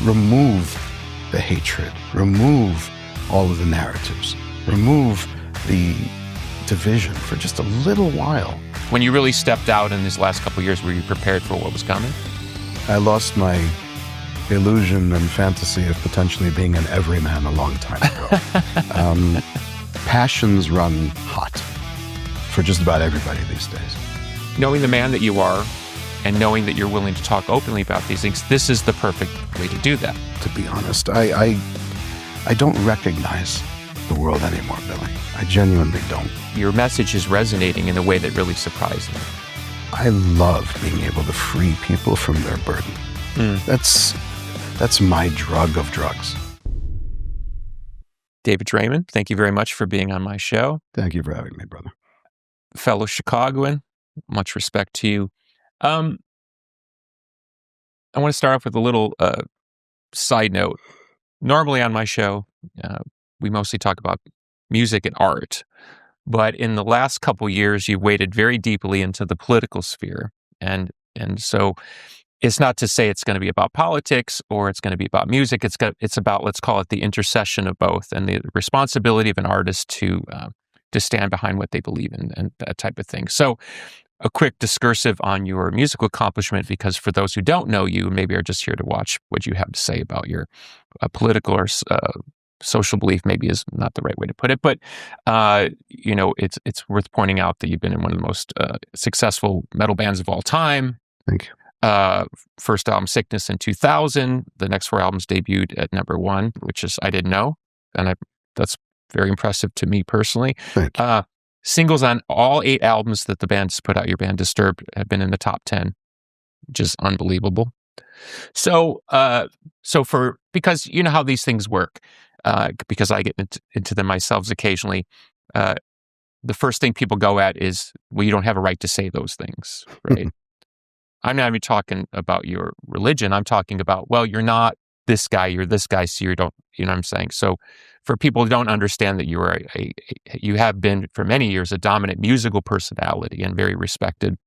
remove the hatred, remove all of the narratives, remove the division for just a little while. When you really stepped out in these last couple of years, were you prepared for what was coming? I lost my illusion and fantasy of potentially being an everyman a long time ago. Passions run hot for just about everybody these days. Knowing the man that you are and knowing that you're willing to talk openly about these things, this is the perfect way to do that. To be honest, I don't recognize the world anymore, Billy. I genuinely don't. Your message is resonating in a way that really surprised me. I love being able to free people from their burden. That's my drug of drugs. David Draiman, thank you very much for being on my show. Thank you for having me, brother. Fellow Chicagoan, much respect to you. I want to start off with a little side note. Normally on my show, we mostly talk about music and art, but in the last couple years, you waded very deeply into the political sphere, and so it's not to say it's going to be about politics or it's going to be about music. It's about, let's call it, the intersection of both, and the responsibility of an artist to stand behind what they believe in and that type of thing. So, a quick discursive on your musical accomplishment, because for those who don't know you, maybe are just here to watch what you have to say about your political or social belief, maybe is not the right way to put it, but it's worth pointing out that you've been in one of the most successful metal bands of all time. Thank you. First album, Sickness, in 2000. The next 4 albums debuted at #1, which is, I didn't know, and that's very impressive to me personally. Thank you. Singles on all 8 albums that the band has put out, your band Disturbed, have been in the top 10, which is unbelievable. So, because you know how these things work, because I get into them myself occasionally, the first thing people go at is, well, you don't have a right to say those things, right? I'm not even talking about your religion. I'm talking about, well, you're not this guy, you're this guy, so you don't, you know what I'm saying? So for people who don't understand that you are you have been for many years a dominant musical personality and very respected.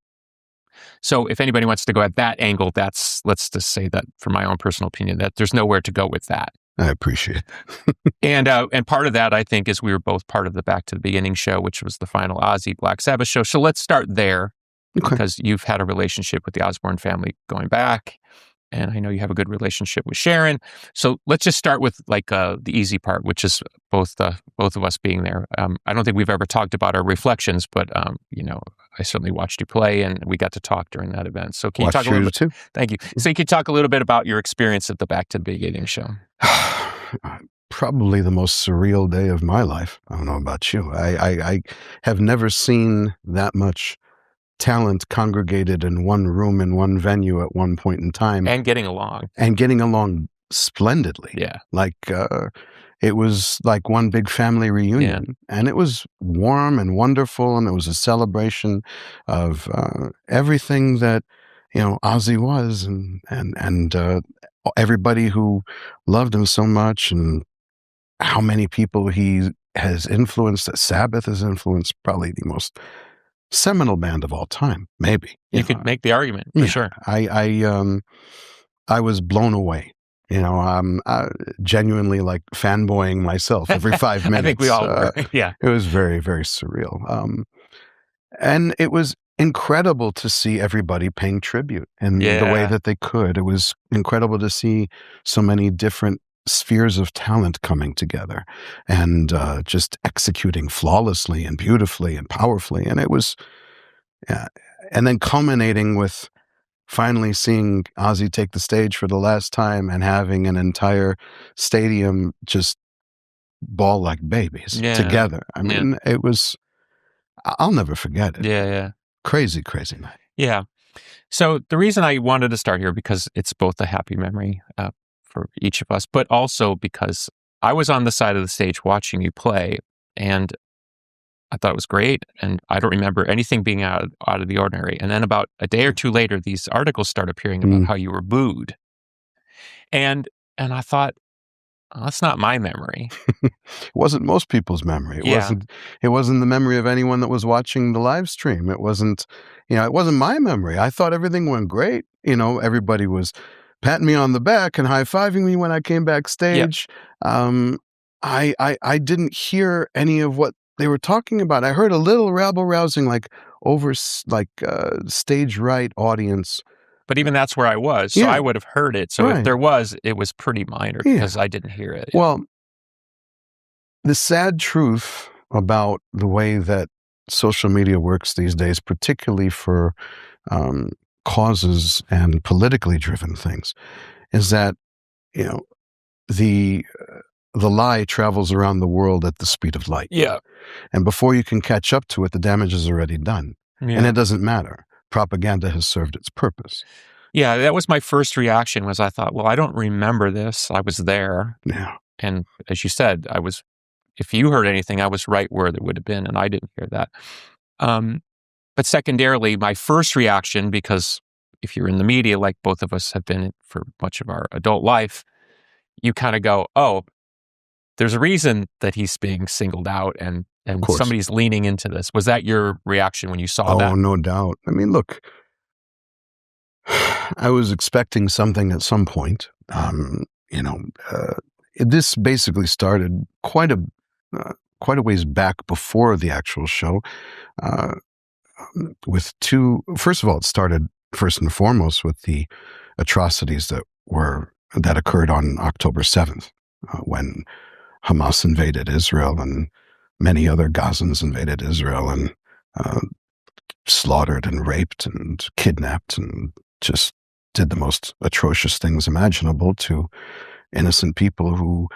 So if anybody wants to go at that angle, let's just say that, from my own personal opinion, that there's nowhere to go with that. I appreciate it. And part of that, I think, is we were both part of the Back to the Beginning show, which was the final Ozzy Black Sabbath show. So let's start there, because you've had a relationship with the Osbourne family going back, and I know you have a good relationship with Sharon. So let's just start with the easy part, which is both of us being there. I don't think we've ever talked about our reflections, but I certainly watched you play, and we got to talk during that event. So can you talk a little bit? Too. Thank you. So you could talk a little bit about your experience at the Back to the Beginning show. Probably the most surreal day of my life. I don't know about you. I have never seen that much talent congregated in one room, in one venue at one point in time. And getting along. Splendidly. Yeah. It was like one big family reunion. Yeah. And it was warm and wonderful, and it was a celebration of everything that, Ozzy was, and everybody who loved him so much, and how many people he has influenced, that Sabbath has influenced, probably the most seminal band of all time, maybe. You could make the argument, for sure. I was blown away. I'm genuinely fanboying myself every 5 minutes. I think we all were. Yeah. It was very, very surreal. And it was incredible to see everybody paying tribute in the way that they could. It was incredible to see so many different spheres of talent coming together and just executing flawlessly and beautifully and powerfully. And it was, and then culminating with finally seeing Ozzy take the stage for the last time and having an entire stadium just bawl like babies together. I mean, it was, I'll never forget it. Yeah. Crazy, crazy night. Yeah. So the reason I wanted to start here, because it's both a happy memory for each of us, but also because I was on the side of the stage watching you play, and I thought it was great, and I don't remember anything being out of the ordinary. And then about a day or two later, these articles start appearing about how you were booed, and I thought, that's not my memory. It wasn't most people's memory. It wasn't the memory of anyone that was watching the live stream. It wasn't, it wasn't my memory. I thought everything went great. Everybody was patting me on the back and high-fiving me when I came backstage. I didn't hear any of what they were talking about. I heard a little rabble-rousing, like stage right audience. But even that's where I was, so I would have heard it. So if there was, it was pretty minor because I didn't hear it. Well, the sad truth about the way that social media works these days, particularly for causes and politically driven things, is that the lie travels around the world at the speed of light. Yeah. And before you can catch up to it, the damage is already done. Yeah. And it doesn't matter. Propaganda has served its purpose. Yeah, that was my first reaction. Was I thought, well, I don't remember this. I was there. Yeah. And as you said, if you heard anything, I was right where it would have been, and I didn't hear that. But secondarily, my first reaction, because if you're in the media, like both of us have been for much of our adult life, you kind of go, oh, there's a reason that he's being singled out and somebody's leaning into this. Was that your reaction when you saw that? Oh, no doubt. I mean, look, I was expecting something at some point. This basically started quite a ways back before the actual show. First of all, it started first and foremost with the atrocities that occurred on October 7th, when Hamas invaded Israel and many other Gazans invaded Israel and slaughtered and raped and kidnapped and just did the most atrocious things imaginable to innocent people, who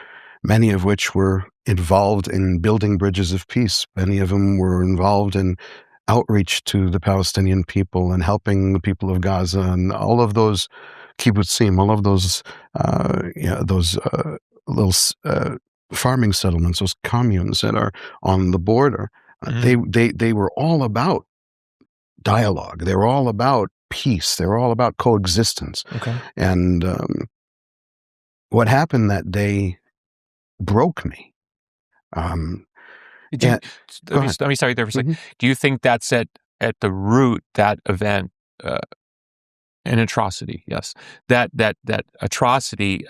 many of which were involved in building bridges of peace. Many of them were involved in outreach to the Palestinian people and helping the people of Gaza and all of those kibbutzim, all of those little farming settlements, those communes that are on the border. They were all about dialogue. They were all about peace. They were all about coexistence. Okay. And what happened that day broke me. Let me stop you there for a second. Do you think that's at the root, that event, an atrocity? Yes, that atrocity.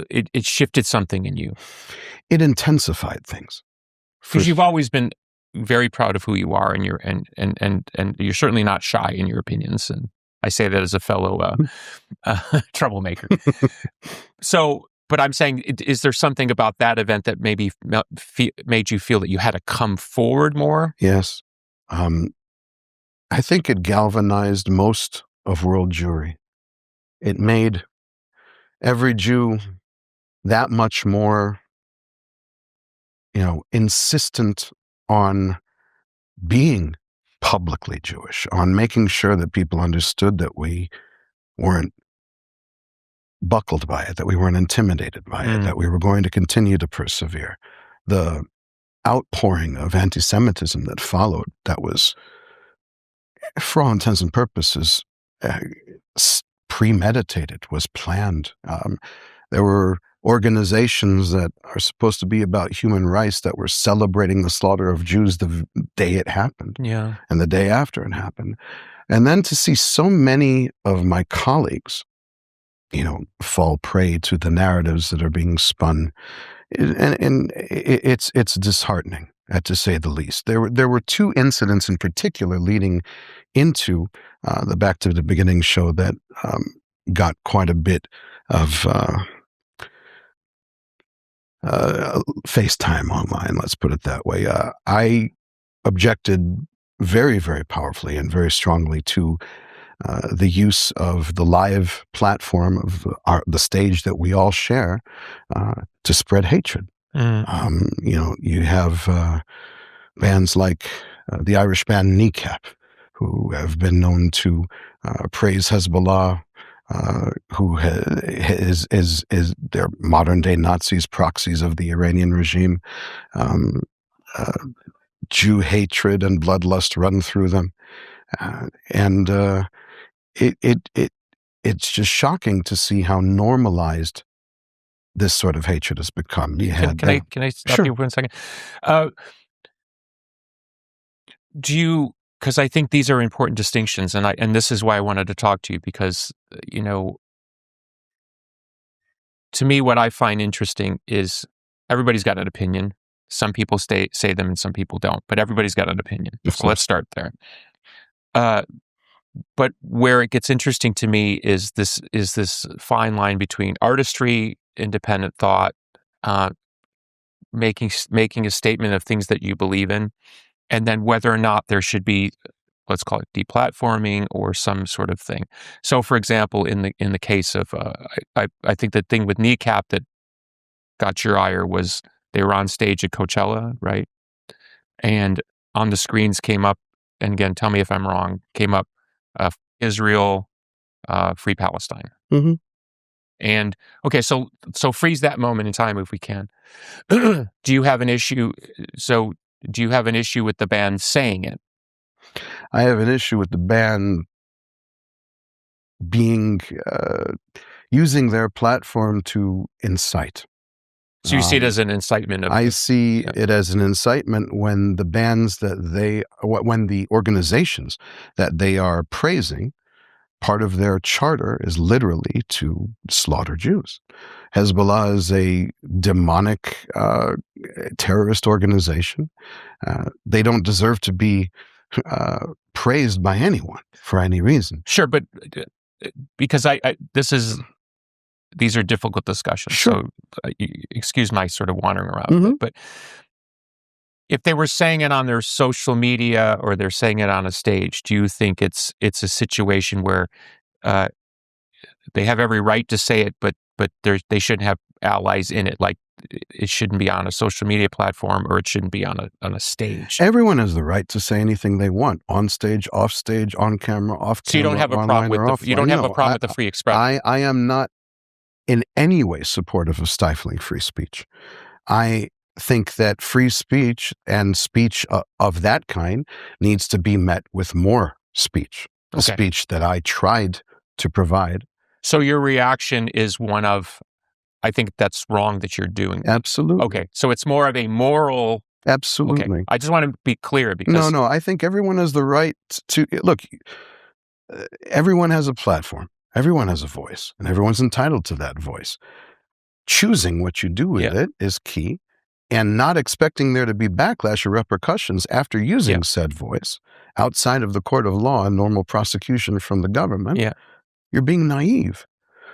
It shifted something in you. It intensified things. Because you've always been very proud of who you are, and you're certainly not shy in your opinions. And I say that as a fellow troublemaker. So, but I'm saying, is there something about that event that maybe made you feel that you had to come forward more? Yes. I think it galvanized most of world Jewry. It made every Jew that much more, insistent on being publicly Jewish, on making sure that people understood that we weren't buckled by it, that we weren't intimidated by it, that we were going to continue to persevere. The outpouring of anti-Semitism that followed, that was, for all intents and purposes, premeditated, was planned. There were organizations that are supposed to be about human rights that were celebrating the slaughter of Jews the day it happened, and the day after it happened. And then to see so many of my colleagues, fall prey to the narratives that are being spun, and it's disheartening, to say the least. There were two incidents in particular leading into the Back to the Beginning show that got quite a bit of FaceTime online, let's put it that way. I objected very, very powerfully and very strongly to the use of the live platform of the stage that we all share to spread hatred. You have bands like the Irish band Kneecap, who have been known to praise Hezbollah, who is their modern day Nazis, proxies of the Iranian regime. Jew hatred and bloodlust run through them, and it's just shocking to see how normalized this sort of hatred has become. Can I stop you for a second? Because I think these are important distinctions, and this is why I wanted to talk to you, because to me, what I find interesting is everybody's got an opinion. Some people say them and some people don't, but everybody's got an opinion. So let's start there. But where it gets interesting to me is this fine line between artistry, independent thought, making a statement of things that you believe in, and then whether or not there should be, let's call it deplatforming or some sort of thing. So, for example, in the case of, I think the thing with Kneecap that got your ire was they were on stage at Coachella, right? And on the screens came up, and again, tell me if I'm wrong, came up Israel, Free Palestine. Mm-hmm. And okay, so freeze that moment in time if we can. Do you have an issue? So do you have an issue with the band saying it? I have an issue with the band being using their platform to incite. So you see it as an incitement? I see it as an incitement when when the organizations that they are praising, part of their charter is literally to slaughter Jews. Hezbollah is a demonic terrorist organization. They don't deserve to be praised by anyone for any reason. Sure, but because these are difficult discussions. Sure. So excuse my sort of wandering around. Mm-hmm. But if they were saying it on their social media or they're saying it on a stage, do you think it's a situation where they have every right to say it, but they shouldn't have allies in it? Like it shouldn't be on a social media platform or it shouldn't be on a stage. Everyone has the right to say anything they want, on stage, off stage, on camera, off camera. So you don't have a problem with the free expression. I am not in any way supportive of stifling free speech. I think that free speech and speech of that kind needs to be met with more speech, the speech that I tried to provide. So your reaction is one of, I think that's wrong that you're doing. Absolutely. Okay, so it's more of a moral. Absolutely. Okay. I just want to be clear because No, I think everyone has the right to look. Everyone has a platform. Everyone has a voice, and everyone's entitled to that voice. Choosing what you do with it is key, and not expecting there to be backlash or repercussions after using said voice outside of the court of law and normal prosecution from the government. You're being naive.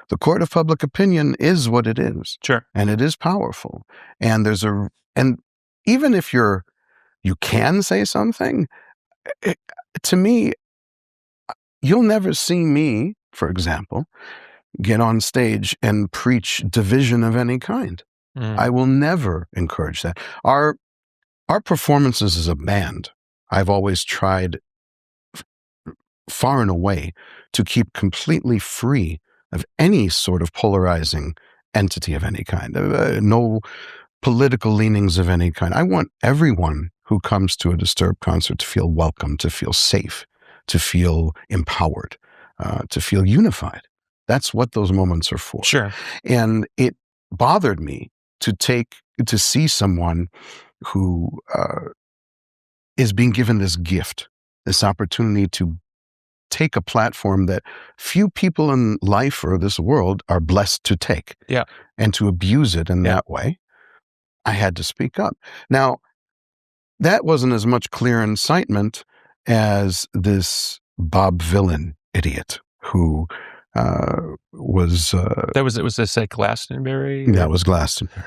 The court of public opinion is what it is. Sure. And it is powerful. And even if you can say something, to me, you'll never see me, for example, get on stage and preach division of any kind. I will never encourage that. Our performances as a band, I've always tried far and away to keep completely free of any sort of polarizing entity of any kind, no political leanings of any kind. I want everyone who comes to a Disturbed concert to feel welcome, to feel safe, to feel empowered, to feel unified. That's what those moments are for. Sure. And it bothered me to see someone who is being given this gift, this opportunity to take a platform that few people in life or this world are blessed to take, and to abuse it in that way. I had to speak up. Now, that wasn't as much clear incitement as this Bob Villain idiot who was... it was this at Glastonbury? That was Glastonbury.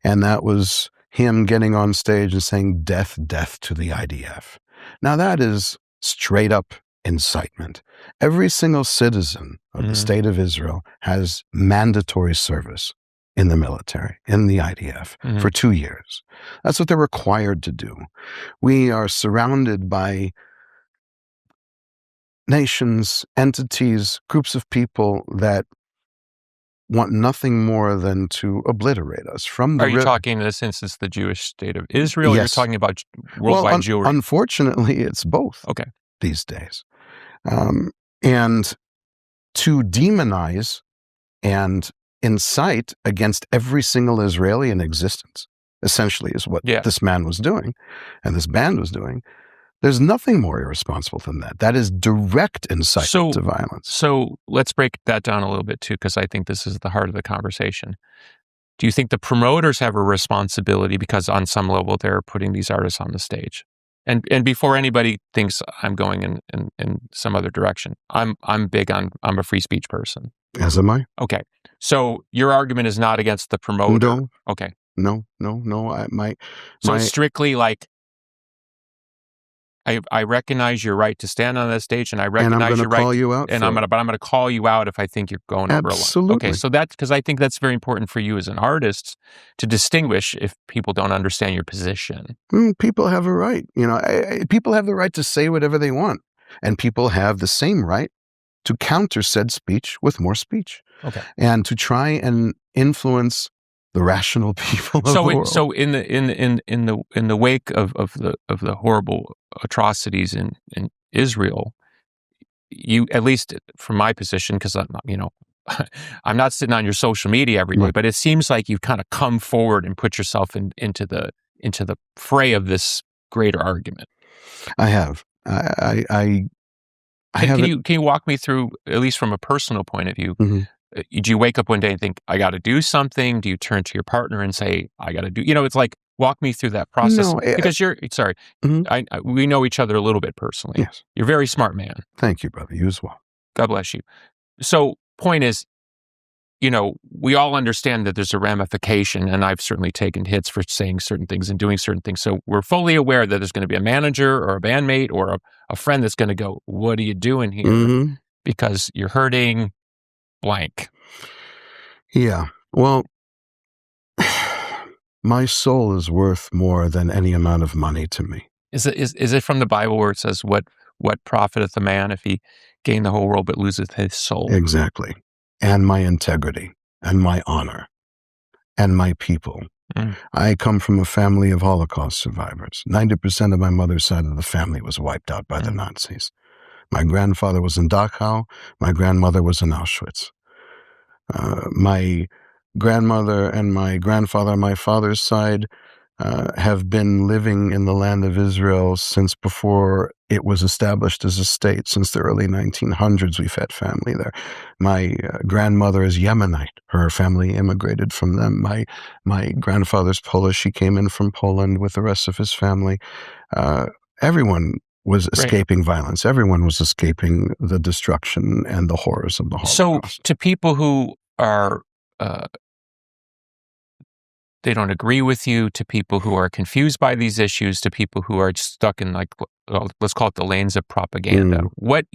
And that was him getting on stage and saying, death, death to the IDF. Now, that is straight up incitement. Every single citizen of the state of Israel has mandatory service in the military, in the IDF, for 2 years. That's what they're required to do. We are surrounded by nations, entities, groups of people that want nothing more than to obliterate us from the... Are you talking in this instance the Jewish state of Israel? Yes. You're talking about worldwide Jewry? Unfortunately, it's both these days. And to demonize and incite against every single Israeli in existence, essentially, is what this man was doing and this band was doing. There's nothing more irresponsible than that. That is direct incitement to violence. So let's break that down a little bit too, because I think this is the heart of the conversation. Do you think the promoters have a responsibility because on some level they're putting these artists on the stage? And before anybody thinks I'm going in some other direction, I'm a free speech person. As am I. Okay. So your argument is not against the promoter. No. Okay. No. So strictly like, I recognize your right to stand on that stage, and I recognize your right. Call you out, and I'm going to call you out if I think you're going over a line. Absolutely. Okay, so that's because I think that's very important for you as an artist to distinguish if people don't understand your position. People have a right. People have the right to say whatever they want, and people have the same right to counter said speech with more speech. Okay, and to try and influence the rational people of the world. So in the wake of the horrible atrocities in Israel, you, at least from my position, because I'm not sitting on your social media every day, right. but it seems like you've kind of come forward and put yourself into the fray of this greater argument. I have. Can you walk me through, at least from a personal point of view? Mm-hmm. Do you wake up one day and think, I got to do something? Do you turn to your partner and say, I got to do, it's like, walk me through that process. No, because mm-hmm. We know each other a little bit personally. Yes. You're a very smart man. Thank you, brother. You as well. God bless you. So point is, we all understand that there's a ramification, and I've certainly taken hits for saying certain things and doing certain things. So we're fully aware that there's going to be a manager or a bandmate or a friend that's going to go, what are you doing here? Mm-hmm. Because you're hurting blank. Yeah. Well, my soul is worth more than any amount of money to me. Is it from the Bible where it says, what profiteth a man if he gain the whole world but loseth his soul? Exactly. And my integrity and my honor and my people. Mm. I come from a family of Holocaust survivors. 90% of my mother's side of the family was wiped out by the Nazis. My grandfather was in Dachau. My grandmother was in Auschwitz. My grandmother and my grandfather on my father's side have been living in the land of Israel since before it was established as a state. Since the early 1900s, we've had family there. My grandmother is Yemenite. Her family immigrated from them. My grandfather's Polish. He came in from Poland with the rest of his family. Everyone was escaping violence. Everyone was escaping the destruction and the horrors of the Holocaust. So to people who are, they don't agree with you, to people who are confused by these issues, to people who are stuck in, like, let's call it the lanes of propaganda, what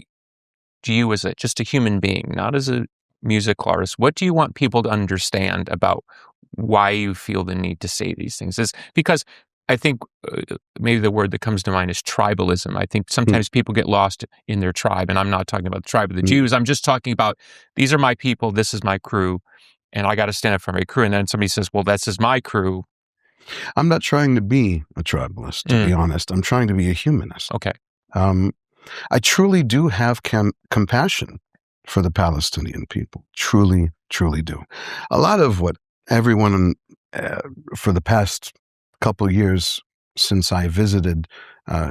do you, as just a human being, not as a musical artist, what do you want people to understand about why you feel the need to say these things? Because I think maybe the word that comes to mind is tribalism. I think sometimes people get lost in their tribe, and I'm not talking about the tribe of the Jews. I'm just talking about, these are my people, this is my crew, and I got to stand up for my crew. And then somebody says, well, this is my crew. I'm not trying to be a tribalist, to be honest. I'm trying to be a humanist. Okay. I truly do have compassion for the Palestinian people. Truly, truly do. A lot of what everyone for the past couple of years since I visited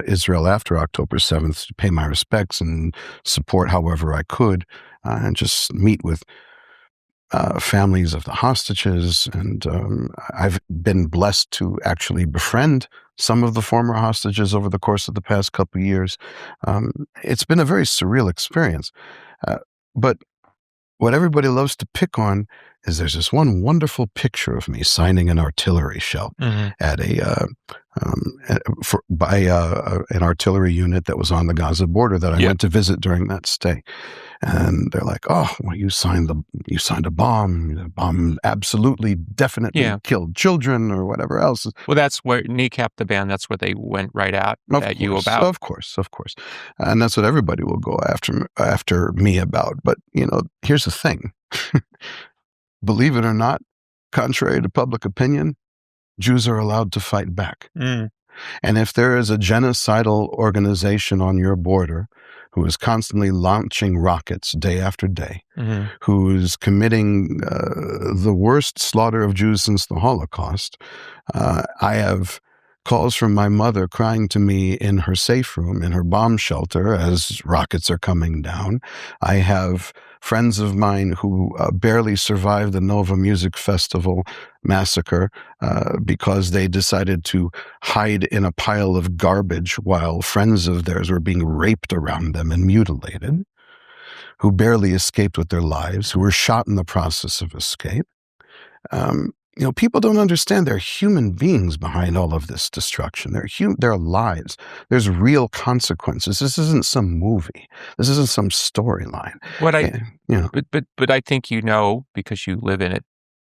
Israel after October 7th to pay my respects and support however I could, and just meet with families of the hostages. And I've been blessed to actually befriend some of the former hostages over the course of the past couple of years. It's been a very surreal experience. But what everybody loves to pick on is there's this one wonderful picture of me signing an artillery shell at by an artillery unit that was on the Gaza border that I went to visit during that stay. And they're like, "Oh, well, you signed a bomb. The bomb absolutely, definitely killed children or whatever else." Well, that's where Kneecap the band. That's what they went right at you about. Of course, and that's what everybody will go after me about. But here's the thing: believe it or not, contrary to public opinion, Jews are allowed to fight back. And if there is a genocidal organization on your border who is constantly launching rockets day after day, who is committing the worst slaughter of Jews since the Holocaust, I have calls from my mother crying to me in her safe room, in her bomb shelter as rockets are coming down. I have friends of mine who barely survived the Nova Music Festival massacre because they decided to hide in a pile of garbage while friends of theirs were being raped around them and mutilated, who barely escaped with their lives, who were shot in the process of escape. People don't understand there are human beings behind all of this destruction. There are lives. There's real consequences. This isn't some movie. This isn't some storyline. But I think because you live in it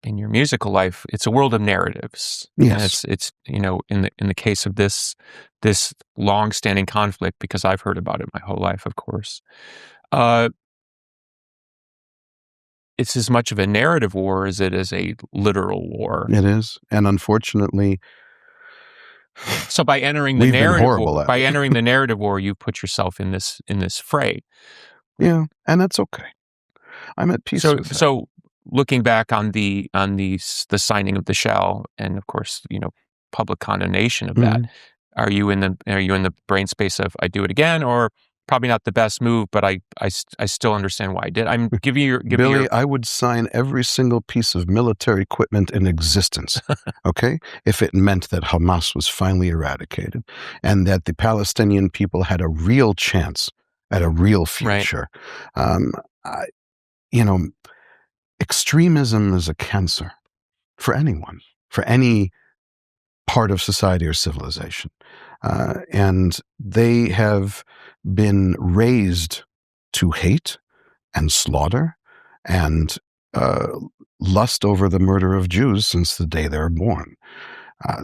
in your musical life, it's a world of narratives. Yes. And it's in the case of this long-standing conflict, because I've heard about it my whole life, of course. It's as much of a narrative war as it is a literal war. It is, and unfortunately, so by entering the narrative war, you put yourself in this fray. Yeah, and that's okay. I'm at peace with that. So looking back on the signing of the shell, and of course, public condemnation of that, are you in the brain space of I do it again, or probably not the best move, but I still understand why I did. I'm giving you, Billy. I would sign every single piece of military equipment in existence, okay, if it meant that Hamas was finally eradicated and that the Palestinian people had a real chance at a real future. Right. Extremism is a cancer for anyone, for any part of society or civilization. And they have been raised to hate and slaughter and lust over the murder of Jews since the day they were born.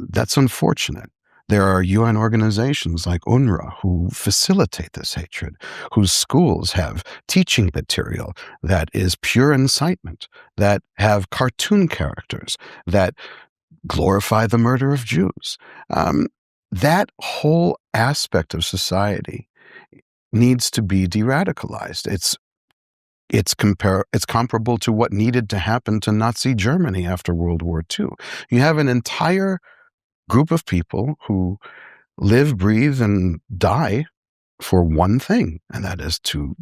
That's unfortunate. There are UN organizations like UNRWA who facilitate this hatred, whose schools have teaching material that is pure incitement, that have cartoon characters, that glorify the murder of Jews. That whole aspect of society needs to be de-radicalized. It's comparable to what needed to happen to Nazi Germany after World War II. You have an entire group of people who live, breathe, and die for one thing, and that is to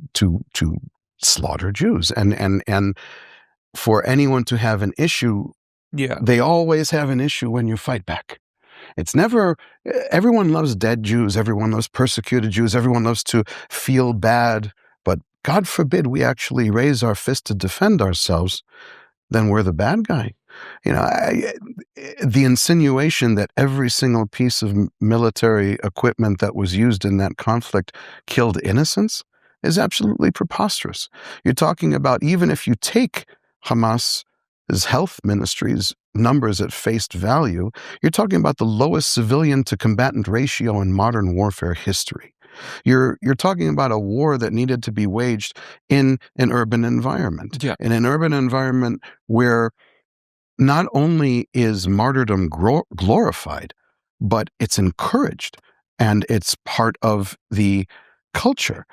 slaughter Jews. And for anyone to have an issue, they always have an issue when you fight back. It's never, everyone loves dead Jews, everyone loves persecuted Jews, everyone loves to feel bad, but God forbid we actually raise our fist to defend ourselves, then we're the bad guy. The insinuation that every single piece of military equipment that was used in that conflict killed innocents is absolutely preposterous. You're talking about, even if you take Hamas's health ministry's numbers at face value, you're talking about the lowest civilian to combatant ratio in modern warfare history. You're talking about a war that needed to be waged in an urban environment, in an urban environment where not only is martyrdom glorified, but it's encouraged, and it's part of the culture.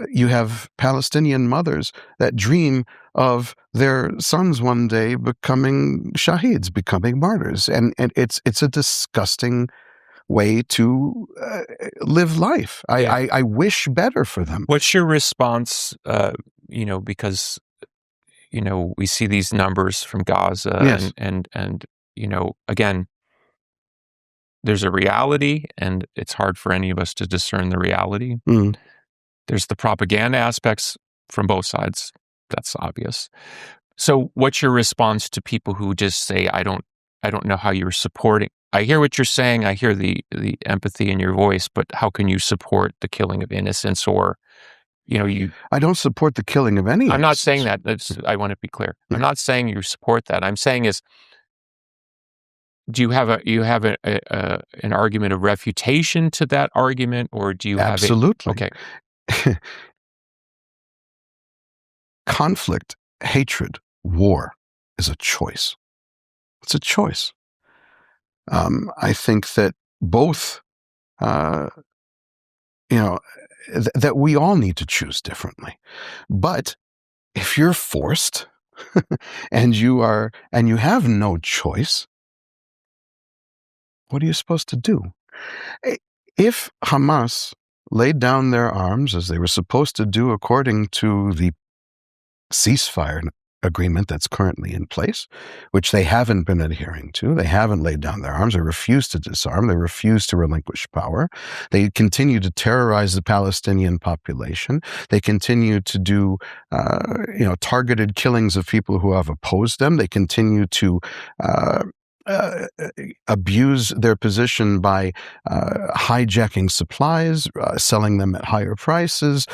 You have Palestinian mothers that dream of their sons one day becoming shaheeds, becoming martyrs, and it's a disgusting way to live life. I wish better for them. What's your response? Because we see these numbers from Gaza, and again, there's a reality, and it's hard for any of us to discern the reality. There's the propaganda aspects from both sides. That's obvious. So what's your response to people who just say, I don't know how you're supporting? I hear what you're saying. I hear the empathy in your voice, but how can you support the killing of innocents? Or, I don't support the killing of any. I'm not saying that. I want to be clear. I'm not saying you support that. I'm saying is, do you have an argument of refutation to that argument, or do you absolutely have okay? Conflict, hatred, war is a choice. It's a choice. I think that both, that we all need to choose differently. But if you're forced and you have no choice, what are you supposed to do? If Hamas laid down their arms as they were supposed to do according to the ceasefire agreement that's currently in place, which they haven't been adhering to. They haven't laid down their arms. They refuse to disarm. They refuse to relinquish power. They continue to terrorize the Palestinian population. They continue to do, targeted killings of people who have opposed them. They continue to abuse their position by hijacking supplies, selling them at higher prices,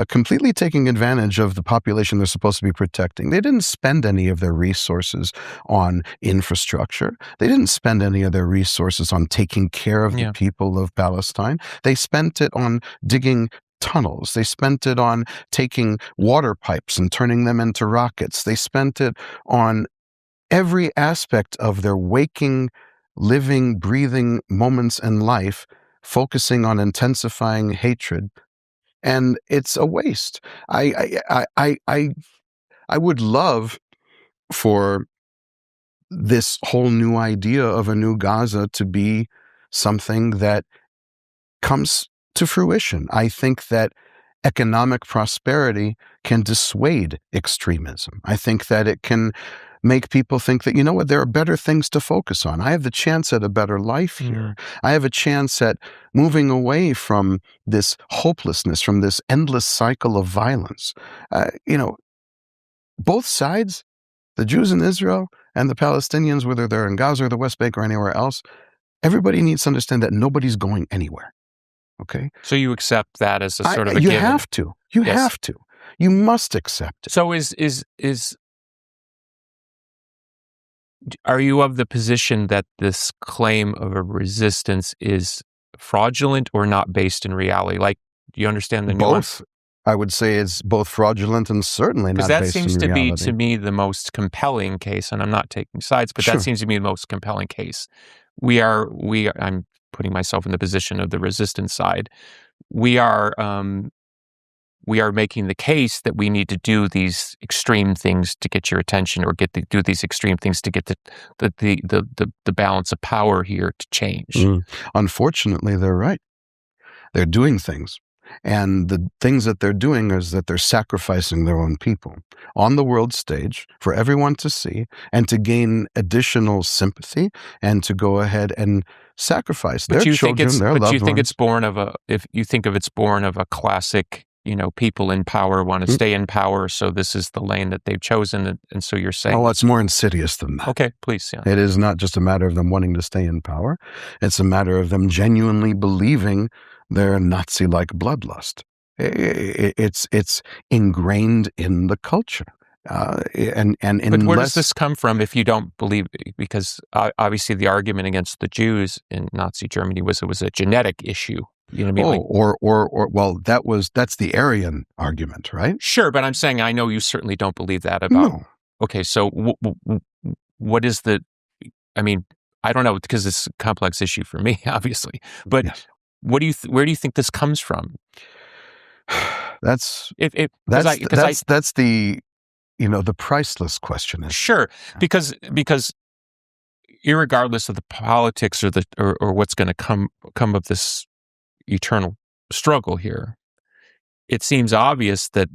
completely taking advantage of the population they're supposed to be protecting. They didn't spend any of their resources on infrastructure. They didn't spend any of their resources on taking care of the people of Palestine. They spent it on digging tunnels. They spent it on taking water pipes and turning them into rockets. They spent it on every aspect of their waking, living, breathing moments in life, focusing on intensifying hatred, and it's a waste. I would love for this whole new idea of a new Gaza to be something that comes to fruition. I think that economic prosperity can dissuade extremism. I think that it can make people think that, you know what, there are better things to focus on. I have the chance at a better life here. I have a chance at moving away from this hopelessness, from this endless cycle of violence. Both sides, the Jews in Israel and the Palestinians, whether they're in Gaza or the West Bank or anywhere else, everybody needs to understand that nobody's going anywhere. Okay? So you accept that as a sort of a you given. have to. You have to. You must accept it. So are you of the position that this claim of a resistance is fraudulent or not based in reality? Like, do you understand the nuance? Both. I would say it's both fraudulent and certainly not based in reality. Because that seems to be, to me, the most compelling case, and I'm not taking sides, but that seems to be the most compelling case. I'm putting myself in the position of the resistance side. We are making the case that we need to do these extreme things to get your attention, or do these extreme things to get the balance of power here to change. Unfortunately, they're right. They're doing things. And the things that they're doing is that they're sacrificing their own people on the world stage for everyone to see and to gain additional sympathy and to go ahead and sacrifice their children, their loved ones. But you think it's born of a classic, people in power want to stay in power, so this is the lane that they've chosen, and so you're saying... Oh, it's more insidious than that. Okay, please. Yeah. It is not just a matter of them wanting to stay in power. It's a matter of them genuinely believing their Nazi-like bloodlust. It's ingrained in the culture. But where does this come from if you don't believe? Because obviously the argument against the Jews in Nazi Germany was it was a genetic issue. You know what I mean? That's the Aryan argument, right? Sure, but I'm saying I know you certainly don't believe that about. No. Okay, so what is the? I mean, I don't know, because it's a complex issue for me, obviously. But yes. Where do you think this comes from? That's the the priceless question. Sure, because irregardless of the politics or what's going to come of this eternal struggle here, it seems obvious that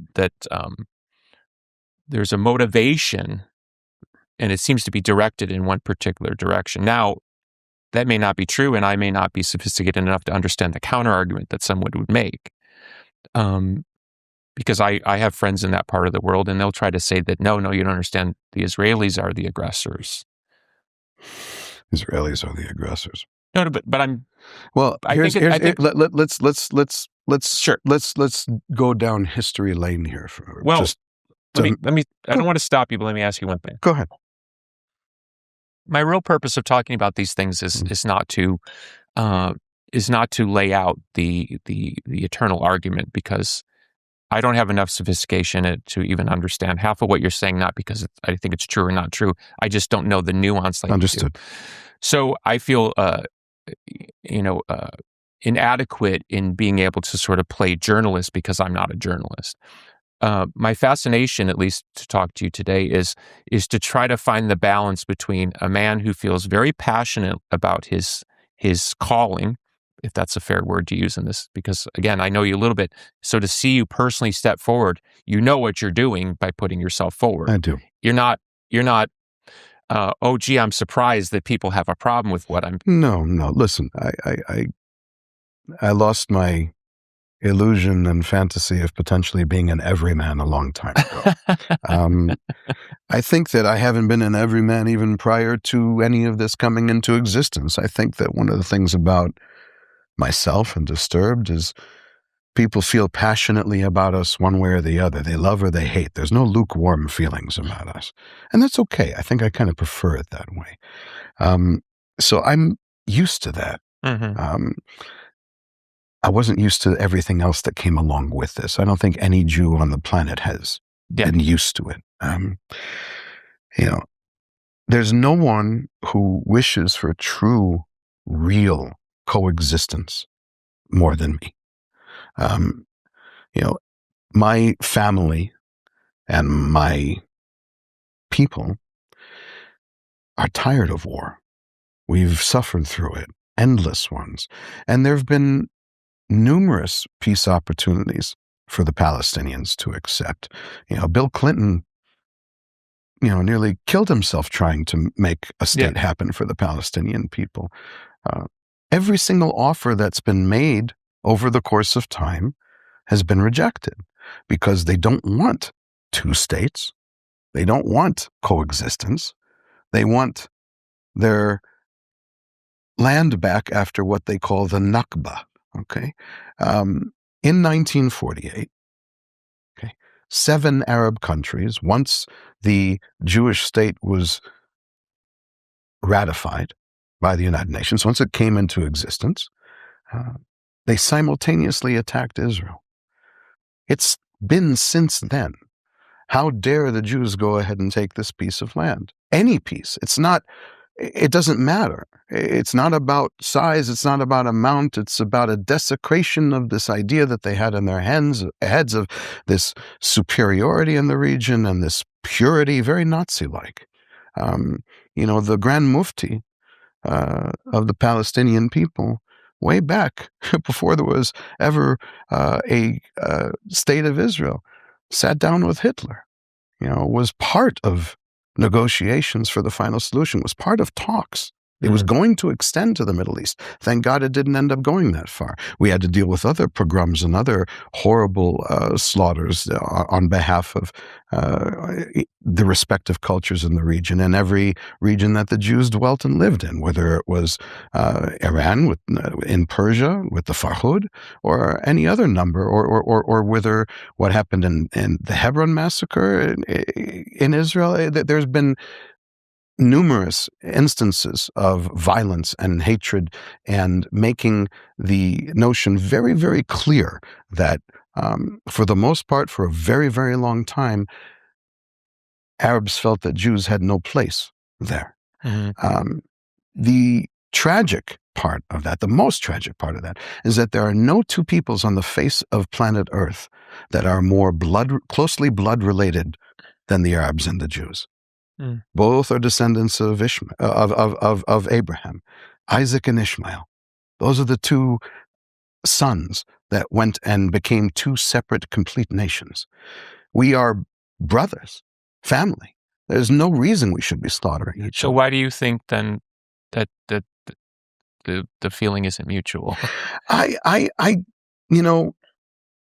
there's a motivation, and it seems to be directed in one particular direction. Now, that may not be true, and I may not be sophisticated enough to understand the counter-argument that someone would make. Because I have friends in that part of the world, and they'll try to say that, no, you don't understand. The Israelis are the aggressors. Israelis are the aggressors. No, but I'm... Well, let's go down history lane here. I don't want to stop you, but let me ask you one thing. Go ahead. My real purpose of talking about these things is not to lay out the eternal argument, because I don't have enough sophistication to even understand half of what you're saying. Not because I think it's true or not true. I just don't know the nuance. Understood. So I feel inadequate in being able to sort of play journalist because I'm not a journalist. My fascination, at least to talk to you today, is to try to find the balance between a man who feels very passionate about his calling if that's a fair word to use in this, because again, I know you a little bit. So to see you personally step forward, you know what you're doing by putting yourself forward. I do. You're not, oh, gee, I'm surprised that people have a problem with what I'm. No. Listen, I lost my illusion and fantasy of potentially being an everyman a long time ago. I think that I haven't been an everyman even prior to any of this coming into existence. I think that one of the things about myself and Disturbed is people feel passionately about us one way or the other. They love or they hate. There's no lukewarm feelings about us. And that's okay. I think I kind of prefer it that way. So I'm used to that. Mm-hmm. I wasn't used to everything else that came along with this. I don't think any Jew on the planet has been used to it. There's no one who wishes for true, real coexistence more than me. My family and my people are tired of war. We've suffered through it, endless ones. And there have been numerous peace opportunities for the Palestinians to accept. Bill Clinton, nearly killed himself trying to make a state happen for the Palestinian people. Every single offer that's been made over the course of time has been rejected because they don't want two states. They don't want coexistence. They want their land back after what they call the Nakba. Okay. In 1948, 7 Arab countries, once the Jewish state was ratified by the United Nations, once it came into existence, they simultaneously attacked Israel. It's been since then. How dare the Jews go ahead and take this piece of land? Any piece. It doesn't matter. It's not about size. It's not about amount. It's about a desecration of this idea that they had in their heads of this superiority in the region and this purity, very Nazi-like. The Grand Mufti of the Palestinian people, way back before there was ever a state of Israel, sat down with Hitler, was part of negotiations for the final solution, was part of talks. It was going to extend to the Middle East. Thank God it didn't end up going that far. We had to deal with other pogroms and other horrible slaughters on behalf of the respective cultures in the region and every region that the Jews dwelt and lived in, whether it was Iran in Persia with the Farhud or any other number, or whether what happened in the Hebron massacre in Israel. There's been numerous instances of violence and hatred, and making the notion very, very clear that for the most part, for a very, very long time, Arabs felt that Jews had no place there. Mm-hmm. The tragic part of that, the most tragic part of that, is that there are no two peoples on the face of planet Earth that are more closely blood related than the Arabs and the Jews. Mm. Both are descendants of Abraham, Isaac and Ishmael. Those are the two sons that went and became two separate, complete nations. We are brothers, family. There's no reason we should be slaughtering each other. So why do you think then that the feeling isn't mutual?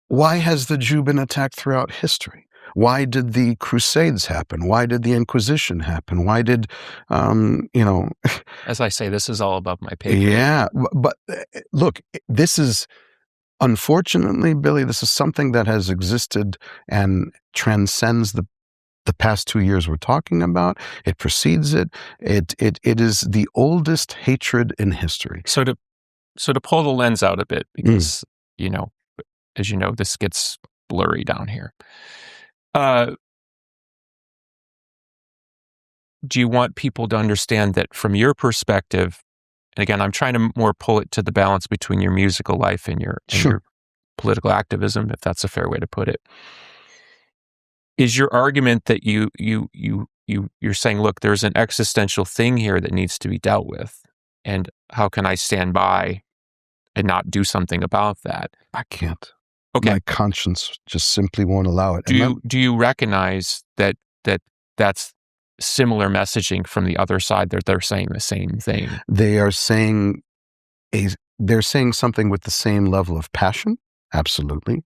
Why has the Jew been attacked throughout history? Why did the Crusades happen? Why did the Inquisition happen? Why did, As I say, this is all above my pay grade. Yeah, but look, this is, unfortunately, Billy, this is something that has existed and transcends the past 2 years we're talking about. It precedes it. It is the oldest hatred in history. So to pull the lens out a bit, because, as you know, this gets blurry down here. Do you want people to understand that from your perspective, and again, I'm trying to more pull it to the balance between your musical life and your political activism, if that's a fair way to put it, is your argument that you're saying, look, there's an existential thing here that needs to be dealt with, and how can I stand by and not do something about that? I can't. Okay. My conscience just simply won't allow it. Do you recognize that that's similar messaging from the other side, that they're saying the same thing? They are saying they're saying something with the same level of passion, absolutely,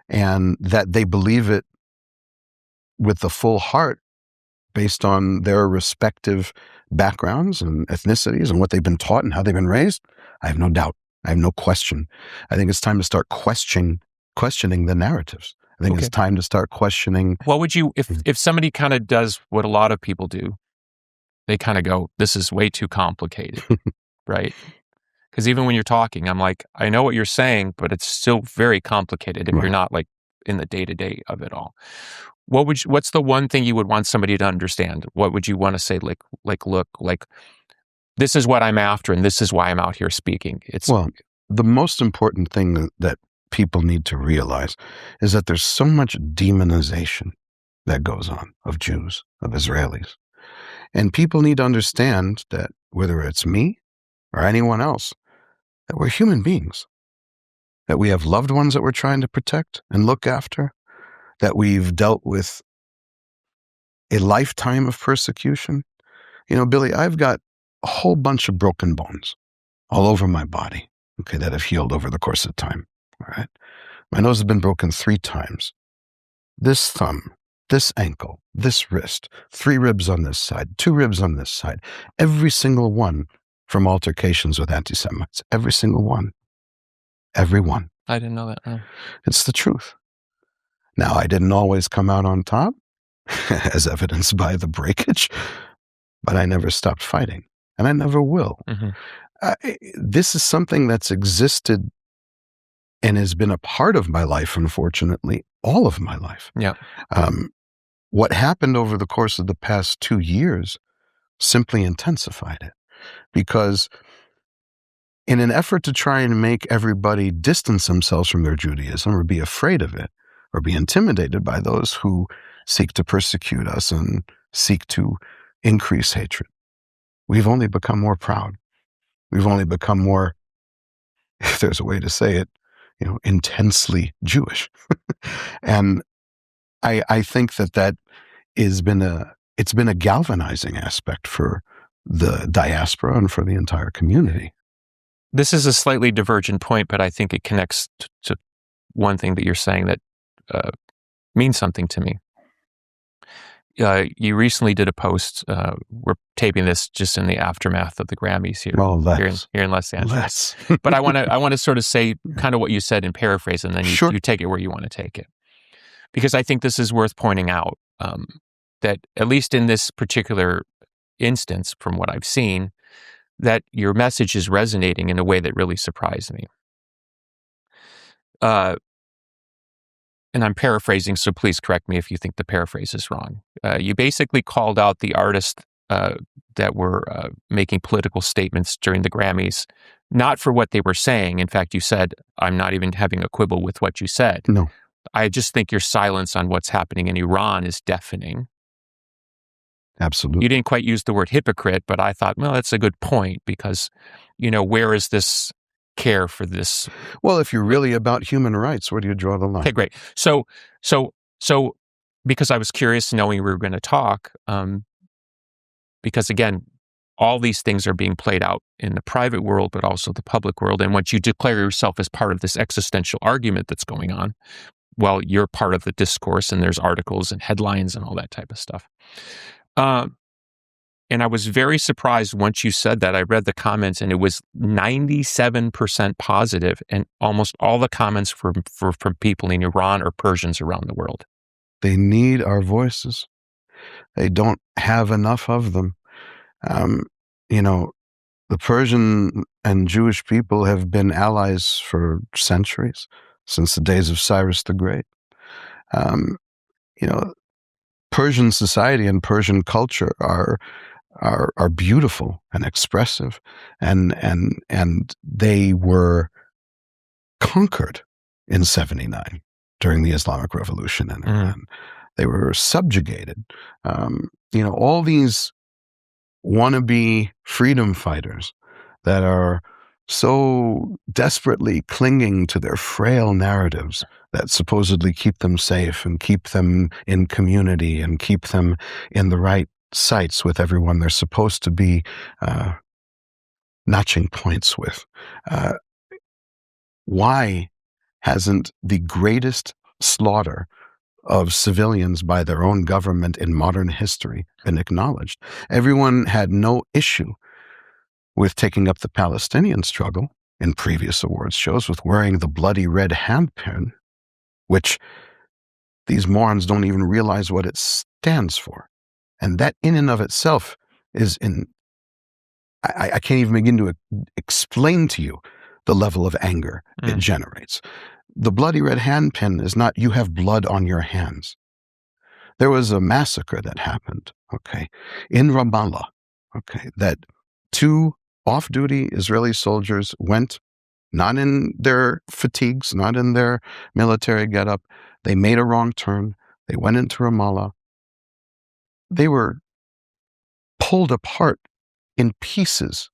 and that they believe it with the full heart based on their respective backgrounds and ethnicities and what they've been taught and how they've been raised. I have no doubt. I have no question. I think it's time to start questioning the narratives. I think it's time to start questioning. What would you, if somebody kind of does what a lot of people do, they kind of go, this is way too complicated, right? Because even when you're talking, I'm like, I know what you're saying, but it's still very complicated if you're not like in the day-to-day of it all. What's the one thing you would want somebody to understand? What would you want to say? Look, this is what I'm after, and this is why I'm out here speaking. Well, the most important thing that people need to realize is that there's so much demonization that goes on of Jews, of Israelis. And people need to understand that whether it's me or anyone else, that we're human beings, that we have loved ones that we're trying to protect and look after, that we've dealt with a lifetime of persecution. You know, Billy, I've got a whole bunch of broken bones all over my body, that have healed over the course of time, all right? My nose has been broken 3 times. This thumb, this ankle, this wrist, 3 ribs on this side, 2 ribs on this side, every single one from altercations with anti-Semites, every single one. Every one. I didn't know that. No. It's the truth. Now, I didn't always come out on top, as evidenced by the breakage, but I never stopped fighting, and I never will. This is something that's existed and has been a part of my life, unfortunately, all of my life. Yeah. What happened over the course of the past 2 years simply intensified it, because in an effort to try and make everybody distance themselves from their Judaism or be afraid of it or be intimidated by those who seek to persecute us and seek to increase hatred, we've only become more proud. We've only become more, if there's a way to say it, intensely Jewish. And I think that it's been a galvanizing aspect for the diaspora and for the entire community. This is a slightly divergent point, but I think it connects to one thing that you're saying that means something to me. You recently did a post. We're taping this just in the aftermath of the Grammys here in Los Angeles. But I want to sort of say kind of what you said in paraphrase, and then you take it where you want to take it. Because I think this is worth pointing out, that at least in this particular instance, from what I've seen, that your message is resonating in a way that really surprised me. And I'm paraphrasing, so please correct me if you think the paraphrase is wrong. You basically called out the artists that were making political statements during the Grammys, not for what they were saying. In fact, you said, I'm not even having a quibble with what you said. No. I just think your silence on what's happening in Iran is deafening. Absolutely. You didn't quite use the word hypocrite, but I thought, well, that's a good point, because, where is this care for this? Well, if you're really about human rights, where do you draw the line? Okay, great. So, because I was curious knowing we were going to talk, because again, all these things are being played out in the private world, but also the public world. And once you declare yourself as part of this existential argument that's going on, well, you're part of the discourse, and there's articles and headlines and all that type of stuff. And I was very surprised once you said that. I read the comments, and it was 97% positive, and almost all the comments from people in Iran or Persians around the world. They need our voices. They don't have enough of them. The Persian and Jewish people have been allies for centuries, since the days of Cyrus the Great. Persian society and Persian culture are beautiful and expressive, and they were conquered in 79 during the Islamic Revolution in Iran. They were subjugated. All these wannabe freedom fighters that are so desperately clinging to their frail narratives that supposedly keep them safe and keep them in community and keep them in the right sites with everyone they're supposed to be notching points with. Why hasn't the greatest slaughter of civilians by their own government in modern history been acknowledged? Everyone had no issue with taking up the Palestinian struggle in previous awards shows with wearing the bloody red handpin, which these morons don't even realize what it stands for. And that in and of itself is I can't even begin to explain to you the level of anger it generates. The bloody red handpin is not, you have blood on your hands. There was a massacre that happened, in Ramallah, that 2 off-duty Israeli soldiers went, not in their fatigues, not in their military getup. They made a wrong turn. They went into Ramallah. They were pulled apart in pieces.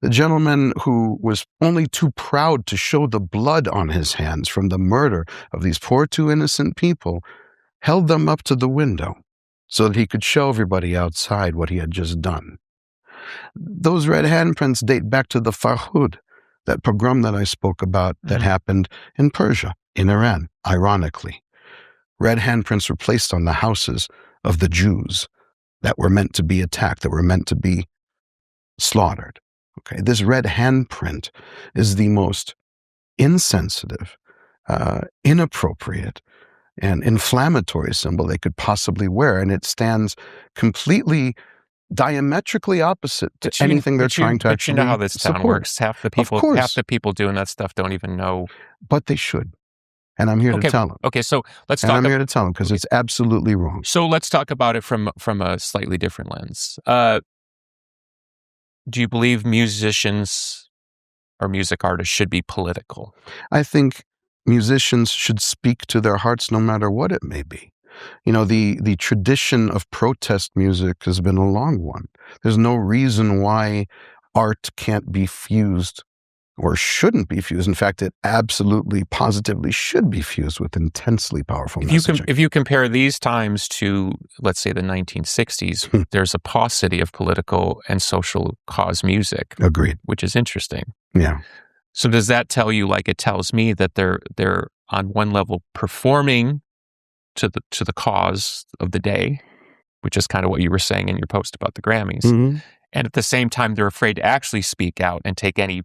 The gentleman who was only too proud to show the blood on his hands from the murder of these poor 2 innocent people held them up to the window so that he could show everybody outside what he had just done. Those red handprints date back to the Farhud, that pogrom that I spoke about that happened in Persia, in Iran, ironically. Red handprints were placed on the houses of the Jews that were meant to be attacked, that were meant to be slaughtered. This red handprint is the most insensitive, inappropriate, and inflammatory symbol they could possibly wear, and it stands completely diametrically opposite to anything they're trying to actually support. But you know how this town works. Half the people doing that stuff don't even know. But they should. And I'm here to tell them. Okay, so let's talk. And I'm here to tell them because it's absolutely wrong. So let's talk about it from a slightly different lens. Do you believe musicians or music artists should be political? I think musicians should speak to their hearts no matter what it may be. You know, the tradition of protest music has been a long one. There's no reason why art can't be fused or shouldn't be fused. In fact, it absolutely, positively should be fused with intensely powerful messaging. If you compare these times to, let's say, the 1960s, there's a paucity of political and social cause music. Agreed. Which is interesting. Yeah. So does that tell you, like it tells me, that they're on one level performing to the cause of the day, which is kind of what you were saying in your post about the Grammys, and at the same time they're afraid to actually speak out and take any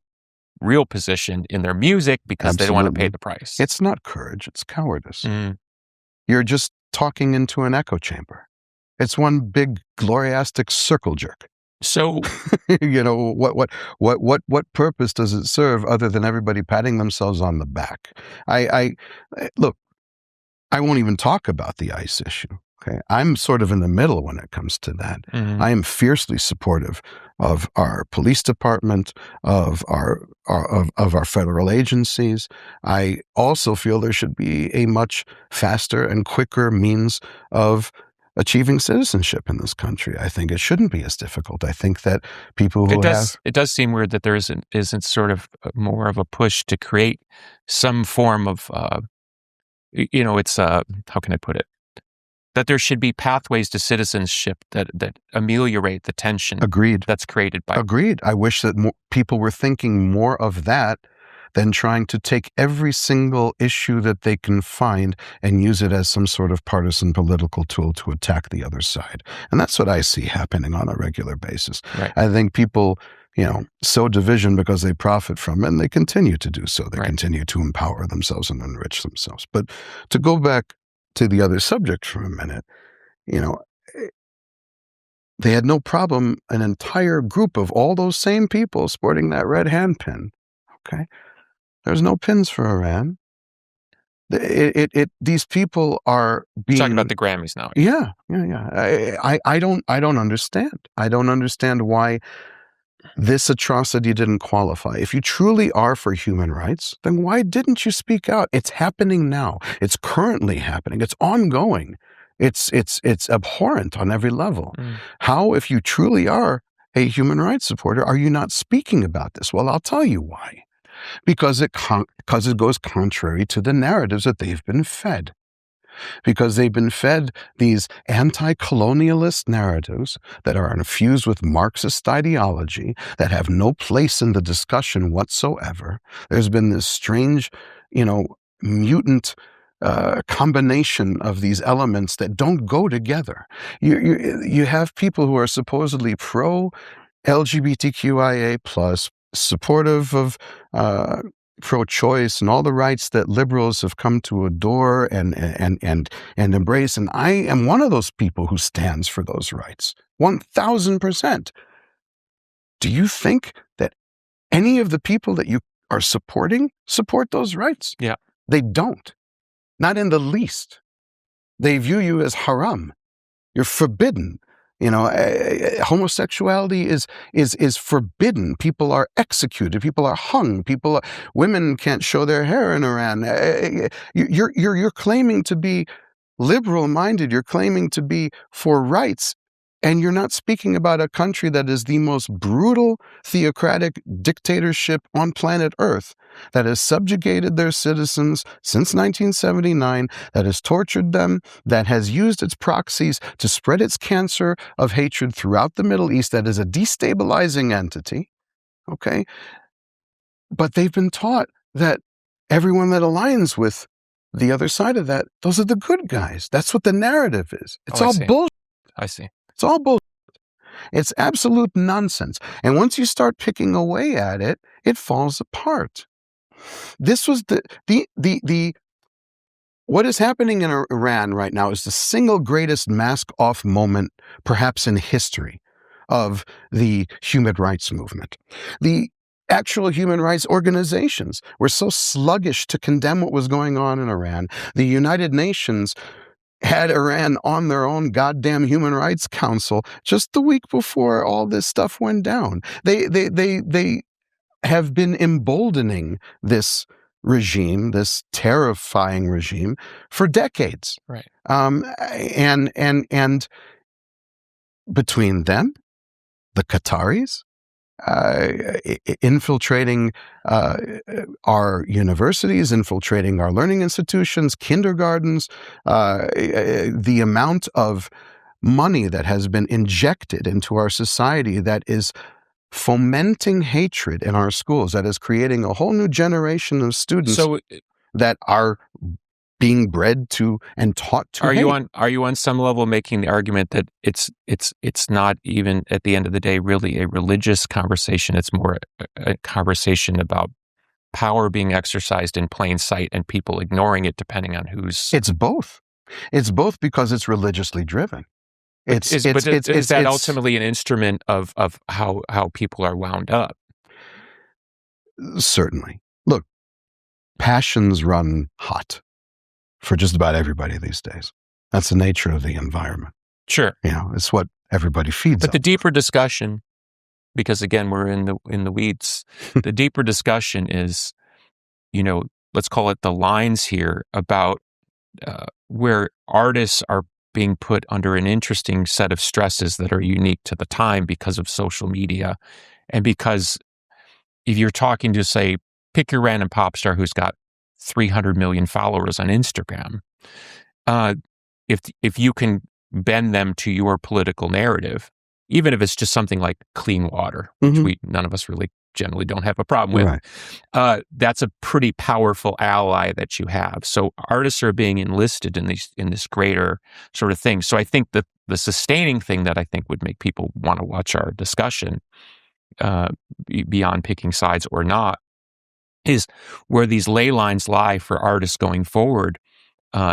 real position in their music because they don't want to pay the price. It's not courage, it's cowardice. You're just talking into an echo chamber. It's one big gloriastic circle jerk. So, you know, what purpose does it serve other than everybody patting themselves on the back? Look, I won't even talk about the ICE issue. Okay, I'm sort of in the middle when it comes to that. I am fiercely supportive of our police department, of our federal agencies. I also feel there should be a much faster and quicker means of achieving citizenship in this country. I think it shouldn't be as difficult. I think that people who it does seem weird that there isn't sort of more of a push to create some form of it's how can I put it? That there should be pathways to citizenship that ameliorate the tension. Agreed. That's created by. Agreed. I wish that people were thinking more of that than trying to take every single issue that they can find and use it as some sort of partisan political tool to attack the other side. And that's what I see happening on a regular basis. Right. I think people, sow division because they profit from it, and they continue to do so. They continue to empower themselves and enrich themselves. But to go back to the other subject for a minute, they had no problem, an entire group of all those same people sporting that red hand pin. Okay. There's no pins for Iran. These people are being... You're talking about the Grammys now. Yeah. I don't understand. I don't understand why this atrocity didn't qualify. If you truly are for human rights, then why didn't you speak out? It's happening now. It's currently happening. It's ongoing. It's abhorrent on every level. How, if you truly are a human rights supporter, are you not speaking about this? Well, I'll tell you why. Because it goes contrary to the narratives that they've been fed. Because they've been fed these anti-colonialist narratives that are infused with Marxist ideology that have no place in the discussion whatsoever. There's been this strange, mutant combination of these elements that don't go together. You have people who are supposedly pro-LGBTQIA+, supportive of pro-choice and all the rights that liberals have come to adore and embrace. And I am one of those people who stands for those rights, 1,000%. Do you think that any of the people that you are supporting support those rights? Yeah. They don't. Not in the least. They view you as haram. You're forbidden. Homosexuality is forbidden. People are executed. People are hung. Women can't show their hair in Iran. You're claiming to be liberal-minded. You're claiming to be for rights, and you're not speaking about a country that is the most brutal theocratic dictatorship on planet Earth, that has subjugated their citizens since 1979, that has tortured them, that has used its proxies to spread its cancer of hatred throughout the Middle East, that is a destabilizing entity, okay? But they've been taught that everyone that aligns with the other side of that, those are the good guys. That's what the narrative is. It's all bullshit. I see. It's all bullshit. It's absolute nonsense. And once you start picking away at it, it falls apart. This was what is happening in Iran right now is the single greatest mask-off moment, perhaps in history, of the human rights movement. The actual human rights organizations were so sluggish to condemn what was going on in Iran. The United Nations had Iran on their own goddamn Human Rights Council just the week before all this stuff went down. They have been emboldening this regime, this terrifying regime, for decades. Right. And between them, the Qataris, infiltrating our universities, infiltrating our learning institutions, kindergartens, the amount of money that has been injected into our society that is fomenting hatred in our schools, that is creating a whole new generation of students that are being bred to and taught to hate. Are you on some level making the argument that it's not even at the end of the day really a religious conversation? It's more a conversation about power being exercised in plain sight and people ignoring it depending on who's. It's both. It's both because it's religiously driven. Is that ultimately an instrument of how people are wound up? Certainly. Look, passions run hot for just about everybody these days. That's the nature of the environment. Sure. It's what everybody feeds But on. the deeper discussion, because again, we're in the weeds, the deeper discussion is, let's call it the lines here about where artists are being put under an interesting set of stresses that are unique to the time because of social media. And because if you're talking to, say, pick your random pop star who's got 300 million followers on Instagram, if you can bend them to your political narrative, even if it's just something like clean water, which none of us really generally don't have a problem with, right. That's a pretty powerful ally that you have. So artists are being enlisted in this greater sort of thing. So I think the sustaining thing that I think would make people want to watch our discussion, beyond picking sides or not, is where these ley lines lie for artists going forward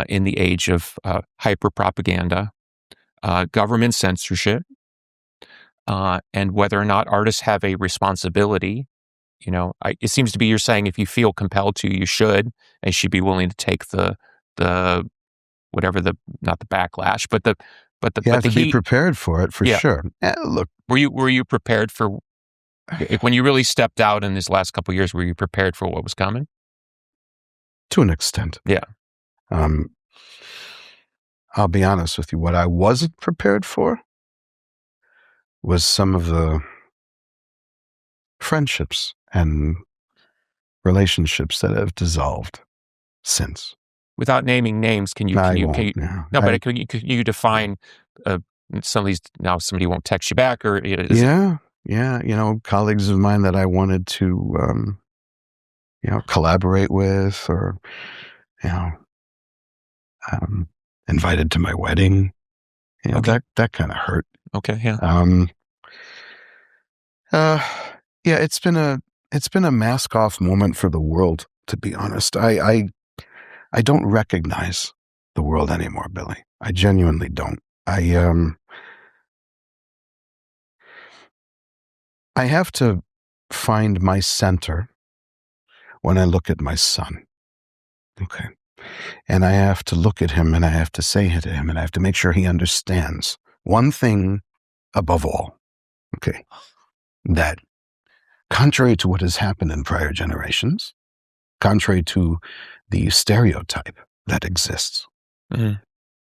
in the age of hyper-propaganda, government censorship, and whether or not artists have a responsibility. It seems to be you're saying if you feel compelled to, you should, and should be willing to take the whatever not the backlash, but the you have the to be prepared for it, for sure. Look, were you prepared for? When you really stepped out in these last couple of years, were you prepared for what was coming? To an extent. Yeah. I'll be honest with you. What I wasn't prepared for was some of the friendships and relationships that have dissolved since. Without naming names, can you define some of these? Now somebody won't text you back, or colleagues of mine that I wanted to collaborate with, or invited to my wedding. That kind of hurt. Okay, yeah. It's been a mask off moment for the world, to be honest. I don't recognize the world anymore, Billy. I genuinely don't. I have to find my center when I look at my son. Okay. And I have to look at him, and I have to say to him, and I have to make sure he understands one thing above all. Okay. That contrary to what has happened in prior generations, contrary to the stereotype that exists,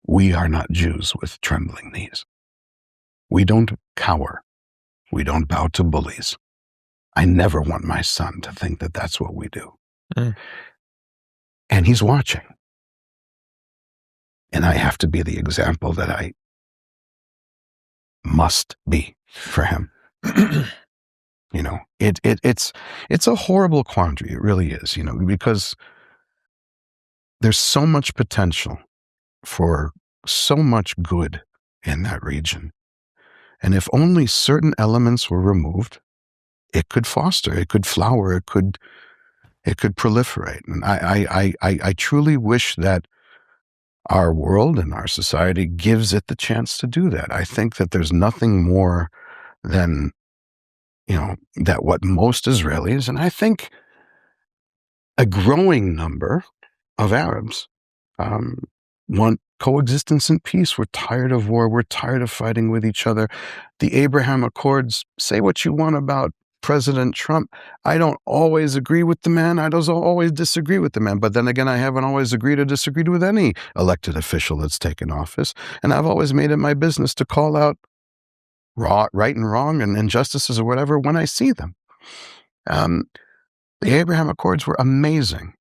we are not Jews with trembling knees. We don't cower. We don't bow to bullies. I never want my son to think that that's what we do. And he's watching. And I have to be the example that I must be for him. It's a horrible quandary. It really is, because there's so much potential for so much good in that region. And if only certain elements were removed, it could foster, it could flower, it could proliferate. And I truly wish that our world and our society gives it the chance to do that. I think that there's nothing more than, that what most Israelis, and I think a growing number of Arabs, want coexistence and peace. We're tired of war. We're tired of fighting with each other. The Abraham Accords, say what you want about President Trump. I don't always agree with the man. I don't always disagree with the man. But then again, I haven't always agreed or disagreed with any elected official that's taken office. And I've always made it my business to call out right and wrong and injustices or whatever when I see them. The Abraham Accords were amazing.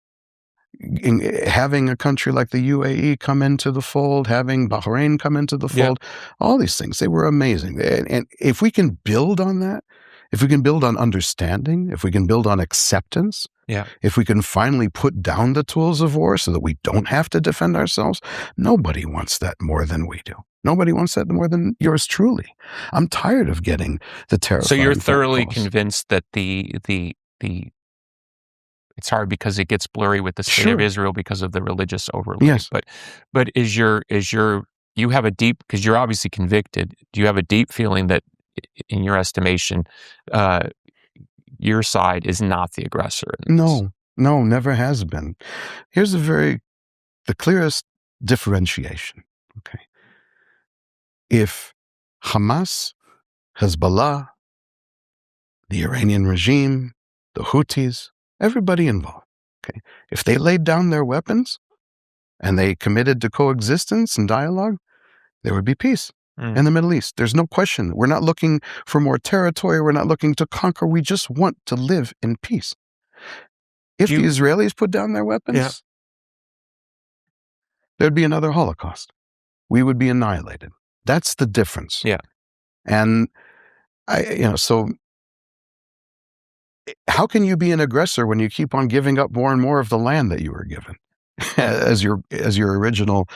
Having a country like the UAE come into the fold, having Bahrain come into the fold, all these things, they were amazing. And if we can build on that, if we can build on understanding, if we can build on acceptance, if we can finally put down the tools of war so that we don't have to defend ourselves, nobody wants that more than we do. Nobody wants that more than yours truly. I'm tired of getting the terrifying. So you're thoroughly convinced that the it's hard because it gets blurry with the state of Israel because of the religious overlay. Yes. But you have a deep, because you're obviously convicted, do you have a deep feeling that in your estimation, your side is not the aggressor? No, never has been. Here's the clearest differentiation. Okay. If Hamas, Hezbollah, the Iranian regime, the Houthis, everybody involved, okay, if they laid down their weapons and they committed to coexistence and dialogue, there would be peace in the Middle East. There's no question. We're not looking for more territory. We're not looking to conquer. We just want to live in peace. If the Israelis put down their weapons, there'd be another Holocaust. We would be annihilated. That's the difference. Yeah. And so how can you be an aggressor when you keep on giving up more and more of the land that you were given, as your original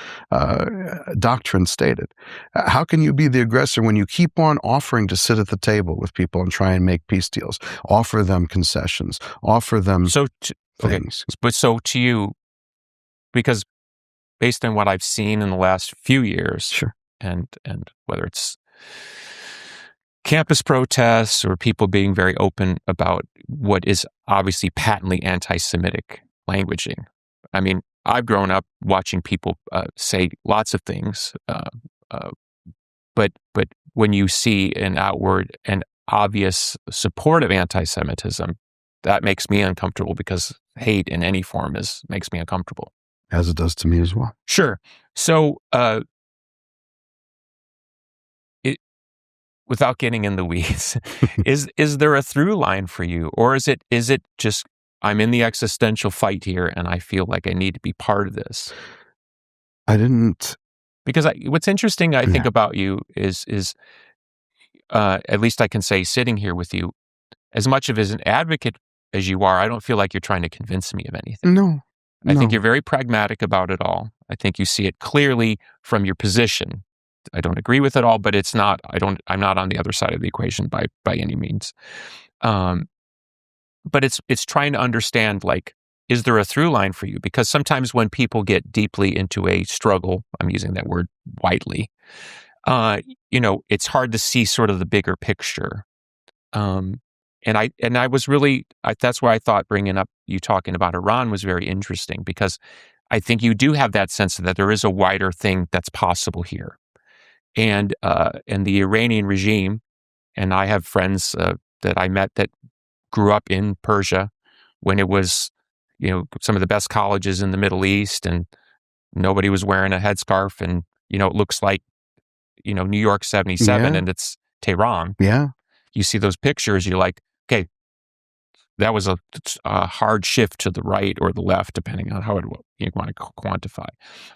doctrine stated? How can you be the aggressor when you keep on offering to sit at the table with people and try and make peace deals, offer them concessions, offer them things? But so to you, because based on what I've seen in the last few years, and whether it's campus protests or people being very open about what is obviously patently anti-Semitic languaging. I mean, I've grown up watching people say lots of things, but when you see an outward and obvious support of anti-Semitism, that makes me uncomfortable, because hate in any form makes me uncomfortable. As it does to me as well. Sure. So without getting in the weeds, is there a through line for you, or is it just I'm in the existential fight here and I feel like I need to be part of this? Because what's interesting, I think, about you is at least I can say, sitting here with you, as much of as an advocate as you are, I don't feel like you're trying to convince me of anything. No. I think you're very pragmatic about it all. I think you see it clearly from your position. I don't agree with it all, but it's not. I'm not on the other side of the equation by any means. But it's trying to understand, like, is there a through line for you? Because sometimes when people get deeply into a struggle, I'm using that word widely, it's hard to see sort of the bigger picture. And I was really, that's why I thought bringing up you talking about Iran was very interesting, because I think you do have that sense that there is a wider thing that's possible here. And the Iranian regime, and I have friends that I met that grew up in Persia when it was, some of the best colleges in the Middle East, and nobody was wearing a headscarf, and, it looks like, New York 77 and it's Tehran. Yeah. You see those pictures, you're like, okay, that was a hard shift to the right or the left, depending on how you want to quantify.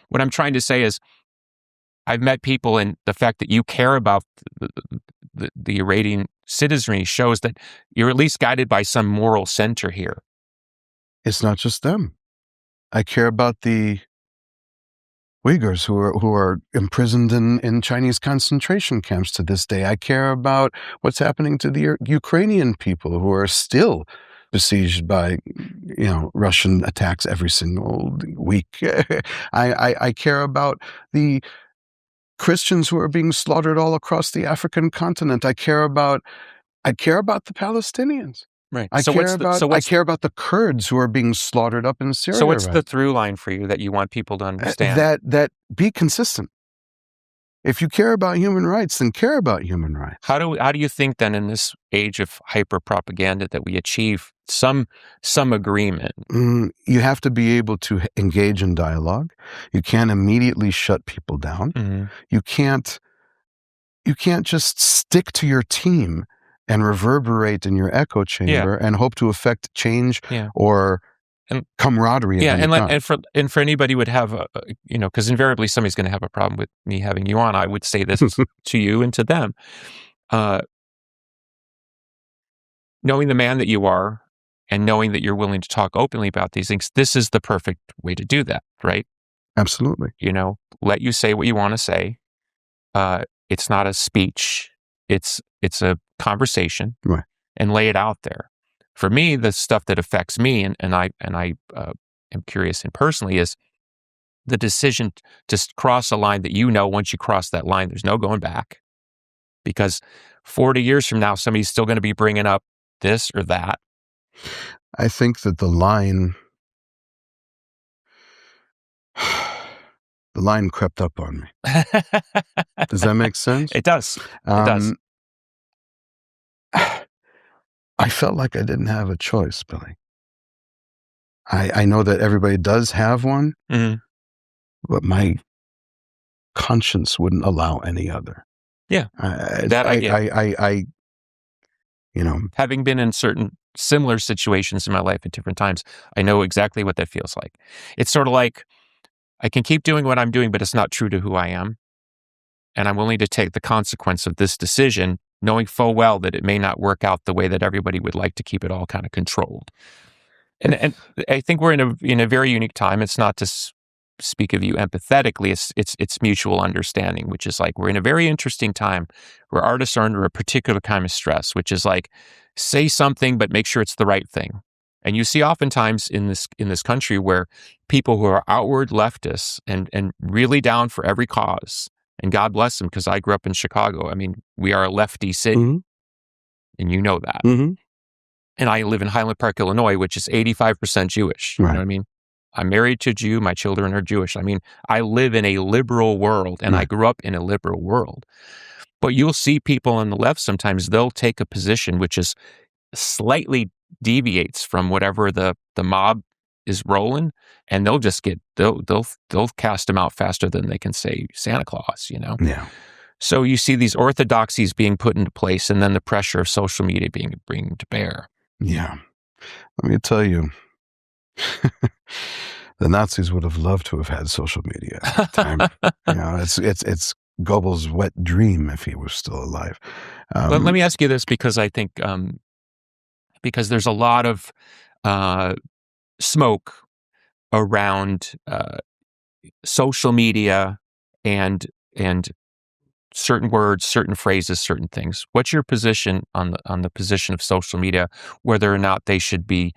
What I'm trying to say is, I've met people, and the fact that you care about the Iranian citizenry shows that you're at least guided by some moral center here. It's not just them. I care about the Uyghurs who are imprisoned in Chinese concentration camps to this day. I care about what's happening to the Ukrainian people who are still besieged by, Russian attacks every single week. I care about the Christians who are being slaughtered all across the African continent. I care about the Palestinians. Right. I care about the Kurds who are being slaughtered up in Syria. So what's the through line for you that you want people to understand? That be consistent. If you care about human rights, then care about human rights. How do you think then, in this age of hyper propaganda, that we achieve some agreement? You have to be able to engage in dialogue. You can't immediately shut people down. Mm-hmm. You can't just stick to your team and reverberate in your echo chamber and hope to affect change or camaraderie. And for anybody would have because invariably somebody's going to have a problem with me having you on. I would say this to you and to them. Knowing the man that you are, and knowing that you're willing to talk openly about these things, this is the perfect way to do that, right? Absolutely. Let you say what you want to say. It's not a speech. It's a conversation, right? And lay it out there. For me, the stuff that affects me, and I am curious and personally, is the decision to cross a line that once you cross that line, there's no going back. Because 40 years from now, somebody's still going to be bringing up this or that. I think that the line crept up on me. Does that make sense? It does. It does. I felt like I didn't have a choice, Billy. I know that everybody does have one, but my conscience wouldn't allow any other. Yeah, having been in certain similar situations in my life at different times, I know exactly what that feels like. It's sort of like, I can keep doing what I'm doing, but it's not true to who I am. And I'm willing to take the consequence of this decision, knowing full well that it may not work out the way that everybody would like to keep it all kind of controlled. And I think we're in a very unique time. It's not to speak of you empathetically. It's mutual understanding, which is like, we're in a very interesting time where artists are under a particular kind of stress, which is like, say something, but make sure it's the right thing. And you see oftentimes in this country where people who are outward leftists and really down for every cause, and God bless them, because I grew up in Chicago. I mean, we are a lefty city, and you know that. And I live in Highland Park, Illinois, which is 85% Jewish. Right. You know what I mean? I'm married to a Jew. My children are Jewish. I mean, I live in a liberal world, and I grew up in a liberal world. But you'll see people on the left sometimes, they'll take a position which is slightly deviates from whatever the mob is rolling, and they'll cast them out faster than they can say Santa Claus, Yeah. So you see these orthodoxies being put into place, and then the pressure of social media being bring to bear. Yeah. Let me tell you, the Nazis would have loved to have had social media at that time. It's Goebbels' wet dream if he was still alive. Let me ask you this, because I think because there's a lot of smoke around social media and certain words, certain phrases, certain things. What's your position on the position of social media, whether or not they should be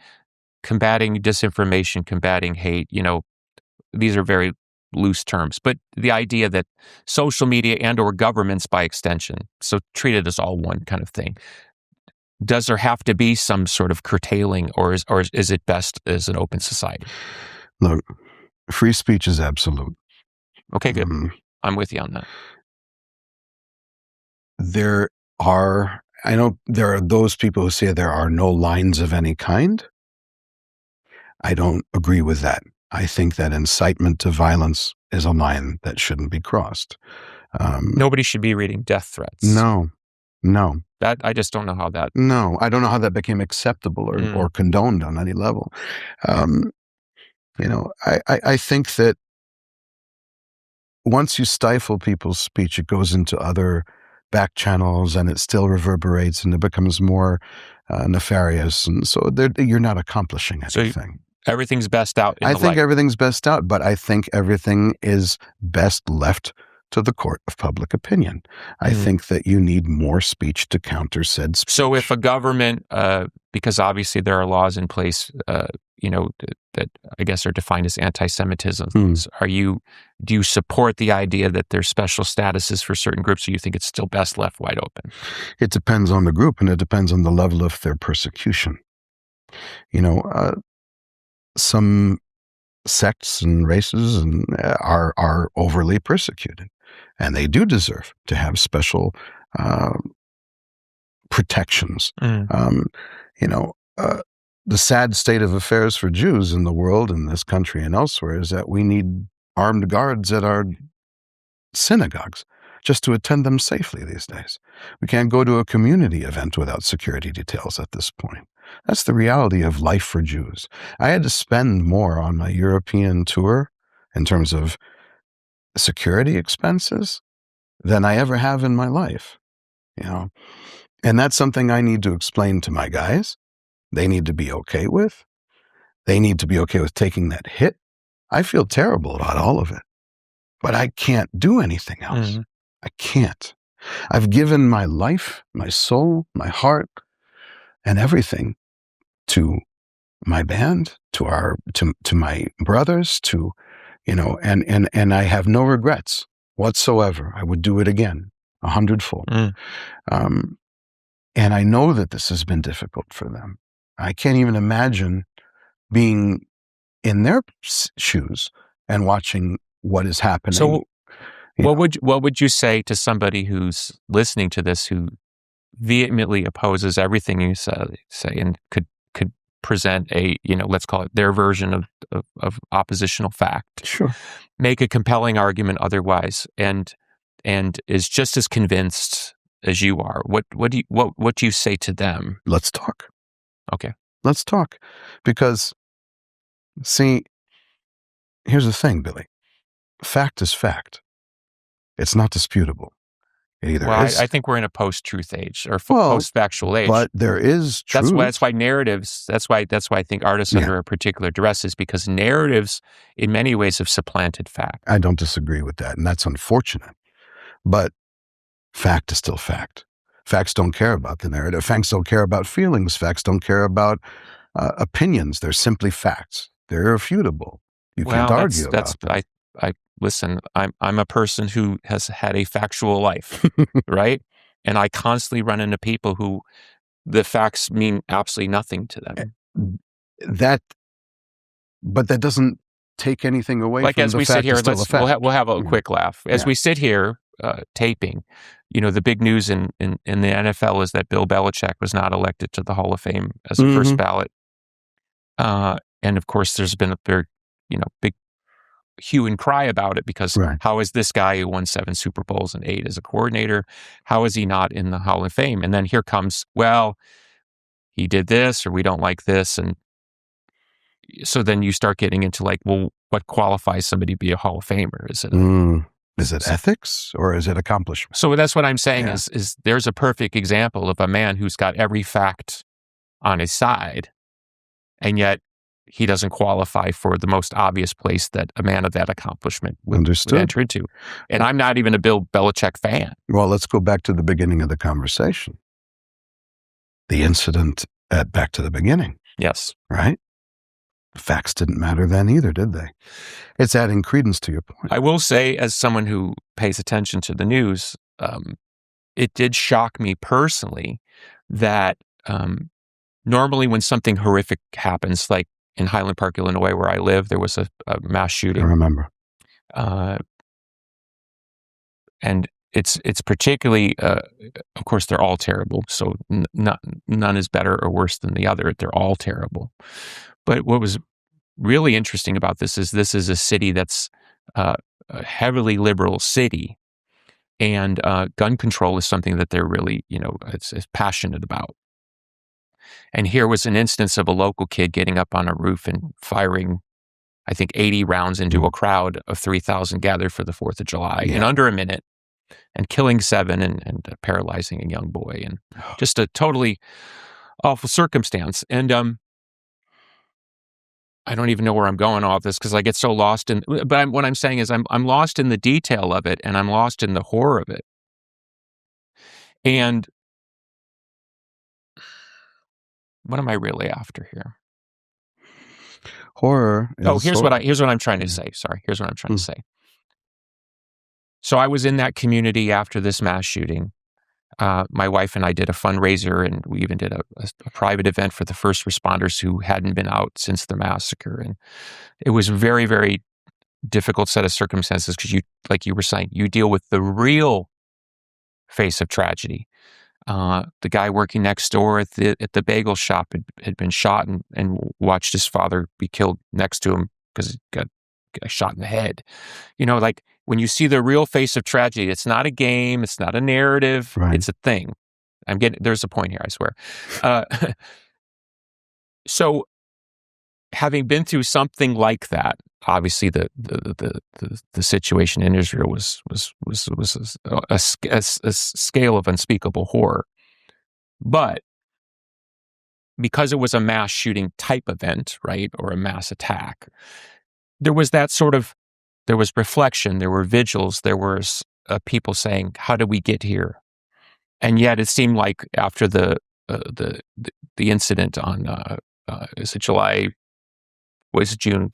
combating disinformation, combating hate? These are very loose terms, but the idea that social media and or governments by extension, so treat it as all one kind of thing. Does there have to be some sort of curtailing, or is it best as an open society? Look, free speech is absolute. Okay, good. I'm with you on that. I know there are those people who say there are no lines of any kind. I don't agree with that. I think that incitement to violence is a line that shouldn't be crossed. Nobody should be reading death threats. No. That I just don't know how that. No, I don't know how that became acceptable or condoned on any level. I think that once you stifle people's speech, it goes into other back channels and it still reverberates and it becomes more nefarious. And so you're not accomplishing anything. So everything's best out in I the think light. everything's best out, but I think everything is best left to the court of public opinion. I think that you need more speech to counter said speech. So if a government, because obviously there are laws in place, that I guess are defined as anti-Semitism, do you support the idea that there's special statuses for certain groups, or you think it's still best left wide open? It depends on the group, and it depends on the level of their persecution. Some sects and races are overly persecuted, and they do deserve to have special protections. The sad state of affairs for Jews in the world, in this country and elsewhere, is that we need armed guards at our synagogues just to attend them safely these days. We can't go to a community event without security details at this point. That's the reality of life for Jews. I had to spend more on my European tour in terms of security expenses than I ever have in my life, And that's something I need to explain to my guys. They need to be okay with. They need to be okay with taking that hit. I feel terrible about all of it, but I can't do anything else. I can't. I've given my life, my soul, my heart, and everything to my band, to my brothers, and I have no regrets whatsoever. I would do it again, 100-fold. And I know that this has been difficult for them. I can't even imagine being in their shoes and watching what is happening. So what would you say to somebody who's listening to this, who vehemently opposes everything you say and could present a, let's call it their version of oppositional fact? Sure. Make a compelling argument otherwise, and is just as convinced as you are. What do you say to them? Let's talk. Okay. Let's talk. Because, see, here's the thing, Billy. Fact is fact. It's not disputable. It either is. I think we're in a post-truth age or post-factual age. But there is truth. That's why narratives. That's why I think artists under a particular duress is because narratives, in many ways, have supplanted fact. I don't disagree with that, and that's unfortunate. But fact is still fact. Facts don't care about the narrative. Facts don't care about feelings. Facts don't care about opinions. They're simply facts. They're irrefutable. You can't argue about them. Listen, I'm a person who has had a factual life, right? And I constantly run into people who the facts mean absolutely nothing to them. But that doesn't take anything away from as the we fact sit here, we'll have a quick laugh. As we sit here taping, the big news in the NFL is that Bill Belichick was not elected to the Hall of Fame as a first ballot. And of course, there's been a very, big hue and cry about it because how is this guy who won 7 Super Bowls and 8 as a coordinator, how is he not in the Hall of Fame? And then here comes, well, he did this or we don't like this. And so then you start getting into like, well, what qualifies somebody to be a Hall of Famer? Is it ethics or is it accomplishment? So that's what I'm saying is there's a perfect example of a man who's got every fact on his side, and yet he doesn't qualify for the most obvious place that a man of that accomplishment would enter into. And I'm not even a Bill Belichick fan. Well, let's go back to the beginning of the conversation. The incident at Back to the Beginning. Yes. Right? Facts didn't matter then either, did they? It's adding credence to your point. I will say, as someone who pays attention to the news, it did shock me personally that normally when something horrific happens, like in Highland Park, Illinois, where I live, there was a mass shooting. I remember. And it's particularly, of course, they're all terrible. So none is better or worse than the other. They're all terrible. But what was really interesting about this is a city that's a heavily liberal city, and gun control is something that they're really, it's passionate about. And here was an instance of a local kid getting up on a roof and firing, I think, 80 rounds into a crowd of 3,000 gathered for the 4th of July in under a minute, and killing 7 and paralyzing a young boy, and just a totally awful circumstance. And I don't even know where I'm going all this because I get so lost in. But what I'm saying is I'm lost in the detail of it, and I'm lost in the horror of it. And what am I really after here? Horror. Here's what I'm trying to say. Sorry, here's what I'm trying to say. So I was in that community after this mass shooting. My wife and I did a fundraiser, and we even did a private event for the first responders who hadn't been out since the massacre. And it was a very, very difficult set of circumstances because like you were saying, you deal with the real face of tragedy. The guy working next door at the bagel shop had been shot and watched his father be killed next to him because he got shot in the head. Like when you see the real face of tragedy, it's not a game, it's not a narrative, it's a thing. There's a point here, I swear. So having been through something like that, obviously the situation in Israel was a scale of unspeakable horror. But because it was a mass shooting type event, right, or a mass attack, there was reflection, there were vigils, there was people saying, "How did we get here?" And yet, it seemed like after the incident on is it July? Was it June?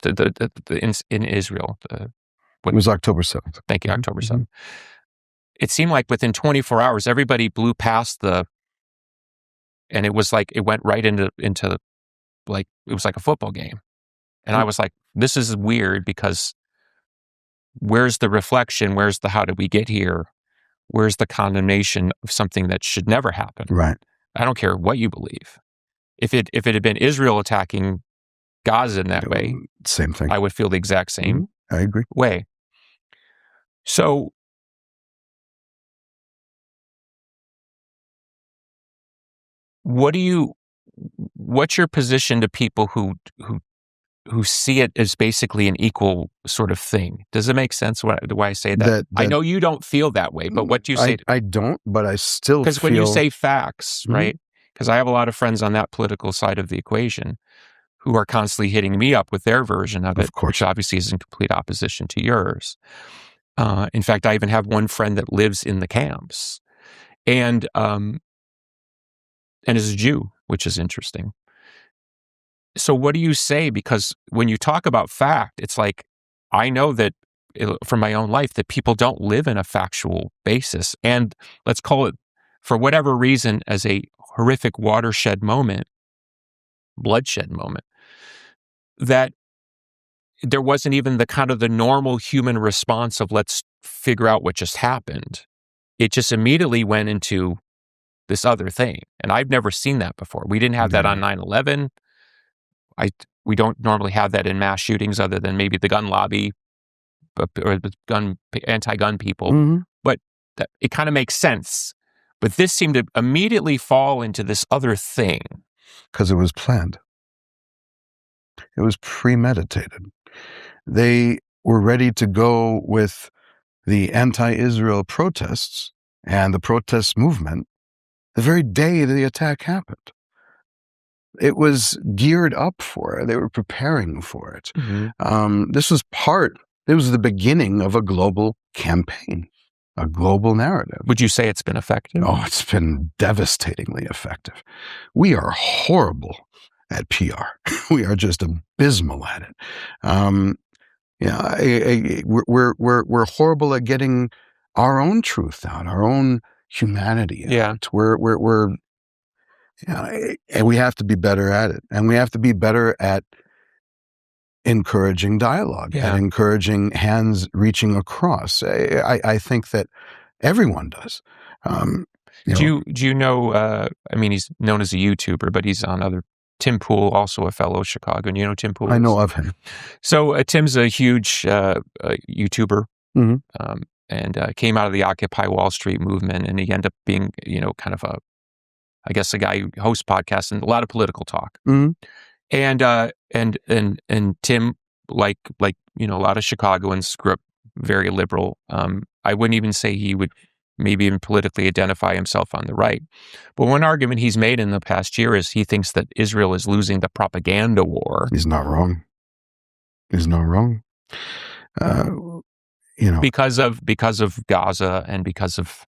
In Israel, it was October 7th. Thank you, October 7th. It seemed like within 24 hours, everybody blew past and it was like it went right into like it was like a football game, and I was like, this is weird because where's the reflection? Where's the how did we get here? Where's the condemnation of something that should never happen? Right. I don't care what you believe. If it had been Israel attacking Gaza in that way, same thing. I would feel the exact same I agree. way. So what's your position to people who see it as basically an equal sort of thing? Does it make sense why I say that? I know you don't feel that way, but what do you say? I don't, but I still feel... Because when you say facts, right? Because I have a lot of friends on that political side of the equation who are constantly hitting me up with their version of it, which obviously is in complete opposition to yours. In fact, I even have one friend that lives in the camps and is a Jew, which is interesting. So what do you say? Because when you talk about fact, it's like, I know that from my own life that people don't live in a factual basis. And let's call it, for whatever reason, as a horrific watershed moment, bloodshed moment, that there wasn't even the kind of the normal human response of let's figure out what just happened. It just immediately went into this other thing. And I've never seen that before. We didn't have that on 9/11. We don't normally have that in mass shootings other than maybe the gun lobby or the anti-gun people, but it kind of makes sense. But this seemed to immediately fall into this other thing. Because it was planned. It was premeditated. They were ready to go with the anti-Israel protests and the protest movement the very day the attack happened. It was geared up for it. They were preparing for it. This was the beginning of a global campaign, a global narrative. Would you say it's been effective? Oh, it's been devastatingly effective. We are horrible at PR. We are just abysmal at it. We're horrible at getting our own truth out, our own humanity out. And we have to be better at it. And we have to be better at encouraging dialogue, and encouraging hands reaching across. I think that everyone does. Do you know, I mean, he's known as a YouTuber, but he's on other, Tim Pool, also a fellow Chicagoan. You know Tim Pool? I know of him. So Tim's a huge YouTuber, and came out of the Occupy Wall Street movement, and he ended up being, kind of a guy who hosts podcasts and a lot of political talk. And Tim, like a lot of Chicagoans, grew up very liberal. I wouldn't even say he would maybe even politically identify himself on the right. But one argument he's made in the past year is he thinks that Israel is losing the propaganda war. He's not wrong. He's not wrong. Because of Gaza, and because of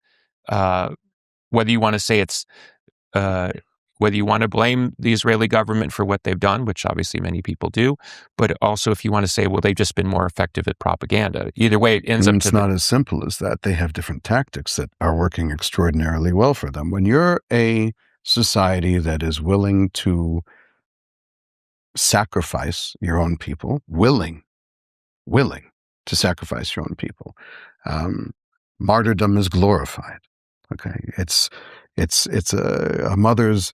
whether you want to say it's whether you want to blame the Israeli government for what they've done, which obviously many people do, but also if you want to say, well, they've just been more effective at propaganda. Either way, it ends up it's not as simple as that. They have different tactics that are working extraordinarily well for them. When you're a society that is willing to sacrifice your own people, willing to sacrifice your own people, martyrdom is glorified. Okay, it's a mother's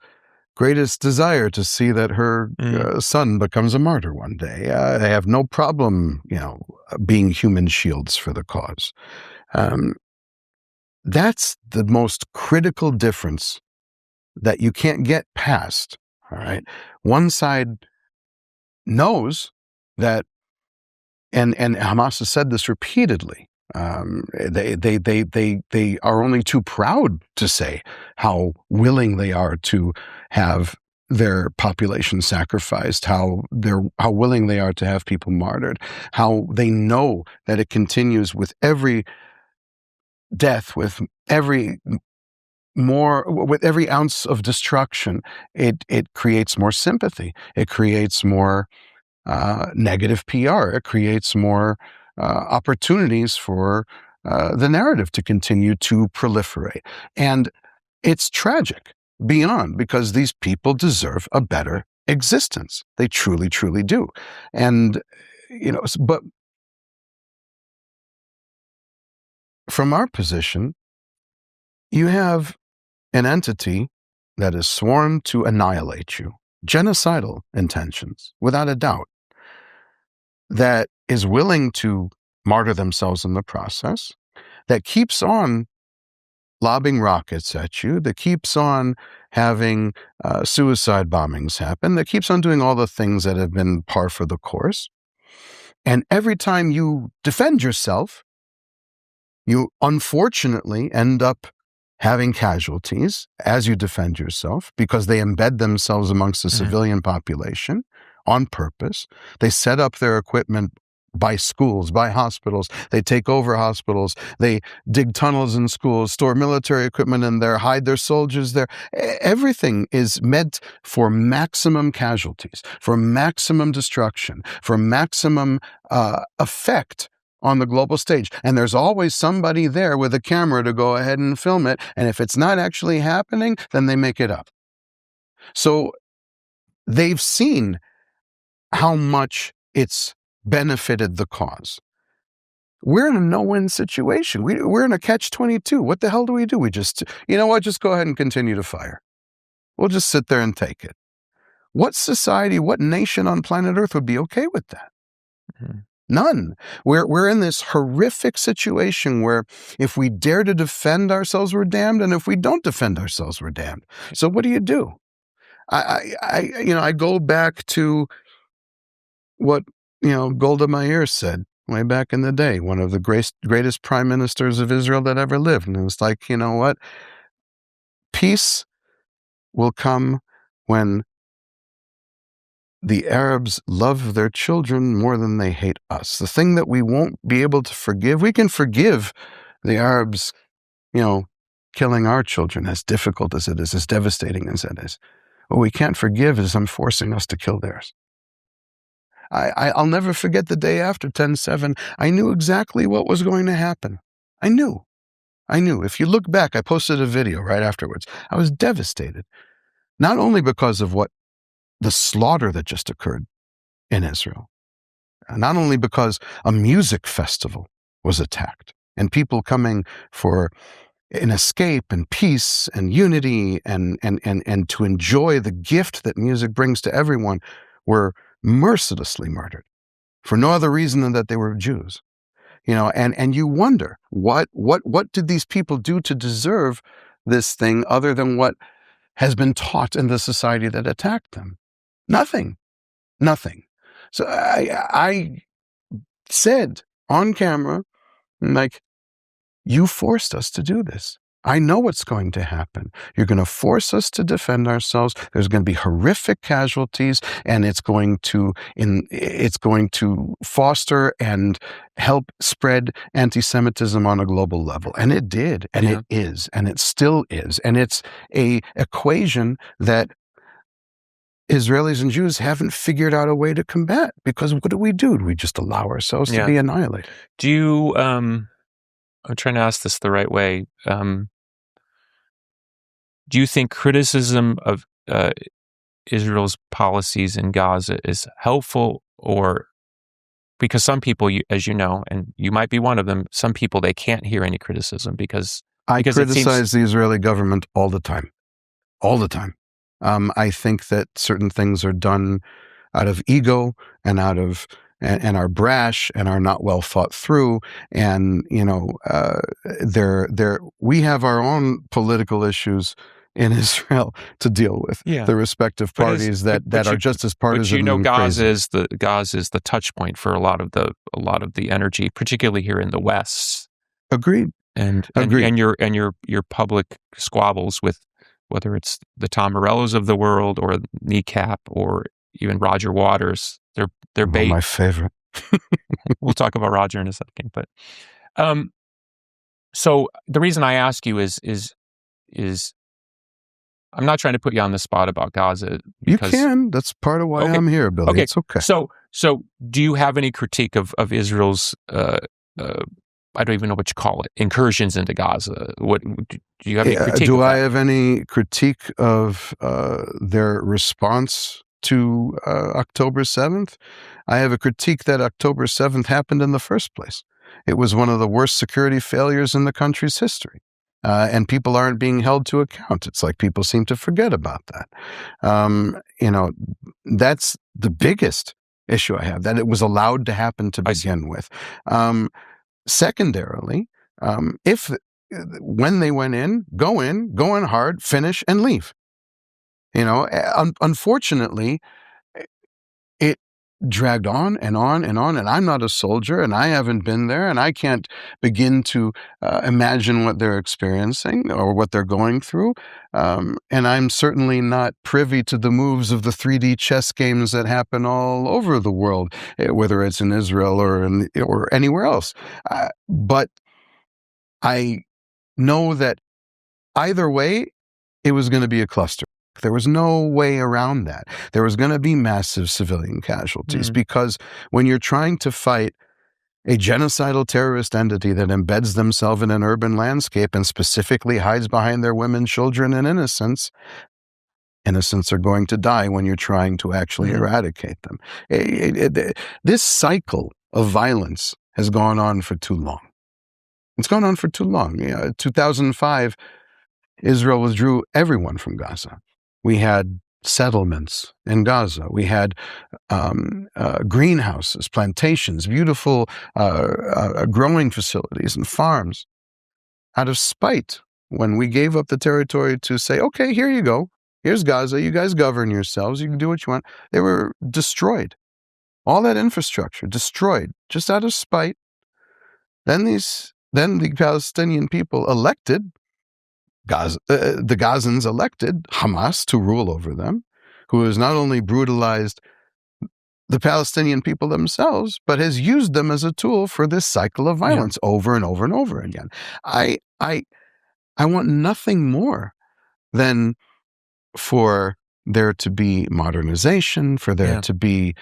greatest desire to see that her son becomes a martyr one day. They have no problem, being human shields for the cause. That's the most critical difference that you can't get past. All right, one side knows that, and Hamas has said this repeatedly. They are only too proud to say how willing they are to have their population sacrificed, how willing they are to have people martyred, how they know that it continues with every death, with every ounce of destruction. It creates more sympathy. It creates more negative PR. It creates more opportunities for the narrative to continue to proliferate. And it's tragic beyond, because these people deserve a better existence. They truly, truly do. And, but from our position, you have an entity that is sworn to annihilate you, genocidal intentions, without a doubt, that is willing to martyr themselves in the process, that keeps on lobbing rockets at you, that keeps on having suicide bombings happen, that keeps on doing all the things that have been par for the course. And every time you defend yourself, you unfortunately end up having casualties as you defend yourself, because they embed themselves amongst the civilian population on purpose. They set up their equipment by schools, by hospitals. They take over hospitals. They dig tunnels in schools, store military equipment in there, hide their soldiers there. Everything is meant for maximum casualties, for maximum destruction, for maximum effect on the global stage. And there's always somebody there with a camera to go ahead and film it. And if it's not actually happening, then they make it up. So they've seen how much it's benefited the cause. We're in a no-win situation. We're in a catch-22. What the hell do? We just, just go ahead and continue to fire. We'll just sit there and take it. What society, what nation on planet Earth would be okay with that? None. We're in this horrific situation where if we dare to defend ourselves, we're damned, and if we don't defend ourselves, we're damned. So what do? I go back to what Golda Meir said way back in the day, one of the greatest prime ministers of Israel that ever lived, and it was like, you know what? Peace will come when the Arabs love their children more than they hate us. The thing that we won't be able to forgive, we can forgive the Arabs, killing our children, as difficult as it is, as devastating as it is. What we can't forgive is them forcing us to kill theirs. I'll never forget the day after 10/7. I knew exactly what was going to happen. I knew. If you look back, I posted a video right afterwards. I was devastated, not only because of the slaughter that just occurred in Israel, not only because a music festival was attacked and people coming for an escape and peace and unity and to enjoy the gift that music brings to everyone were mercilessly murdered for no other reason than that they were Jews. And you wonder what did these people do to deserve this thing other than what has been taught in the society that attacked them? Nothing. So I said on camera, like, you forced us to do this. I know what's going to happen. You're going to force us to defend ourselves. There's going to be horrific casualties, and it's going to foster and help spread anti-Semitism on a global level. And it did, and it is, and it still is. And it's a equation that Israelis and Jews haven't figured out a way to combat, because what do? We just allow ourselves to be annihilated. Do you, I'm trying to ask this the right way. Do you think criticism of Israel's policies in Gaza is helpful, or because some people, as you know, and you might be one of them, some people, they can't hear any criticism because I criticize the Israeli government all the time. I think that certain things are done out of ego and and are brash and are not well thought through. And, we have our own political issues in Israel to deal with. The respective parties that are just as partisan. But Gaza is the touch point for a lot of the energy, particularly here in the West. Agreed. And your public squabbles with, whether it's the Tom Morellos of the world or Kneecap or even Roger Waters, they're bait. My favorite. We'll talk about Roger in a second, but so the reason I ask you is I'm not trying to put you on the spot about Gaza. You can. That's part of why I'm here, Billy. It's okay. So do you have any critique of Israel's I don't even know what you call it, incursions into Gaza? What do you have any critique? Do I have any critique of their response to October 7th? I have a critique that October 7th happened in the first place. It was one of the worst security failures in the country's history. And people aren't being held to account. It's like people seem to forget about that. That's the biggest issue I have, that it was allowed to happen to begin with. Secondarily, when they went in, go in hard, finish, and leave. Unfortunately, it dragged on and on and on, and I'm not a soldier, and I haven't been there, and I can't begin to imagine what they're experiencing or what they're going through, and I'm certainly not privy to the moves of the 3D chess games that happen all over the world, whether it's in Israel or anywhere else. But I know that either way, it was going to be a cluster. There was no way around that. There was going to be massive civilian casualties, because when you're trying to fight a genocidal terrorist entity that embeds themselves in an urban landscape and specifically hides behind their women, children, and innocents are going to die when you're trying to actually eradicate them. This cycle of violence has gone on for too long. It's gone on for too long. 2005, Israel withdrew everyone from Gaza. We had settlements in Gaza. We had greenhouses, plantations, beautiful growing facilities and farms. Out of spite, when we gave up the territory to say, okay, here you go. Here's Gaza. You guys govern yourselves. You can do what you want. They were destroyed. All that infrastructure destroyed just out of spite. Then the Palestinian people elected the Gazans elected Hamas to rule over them, who has not only brutalized the Palestinian people themselves, but has used them as a tool for this cycle of violence over and over and over again. I want nothing more than for there to be modernization, for there to be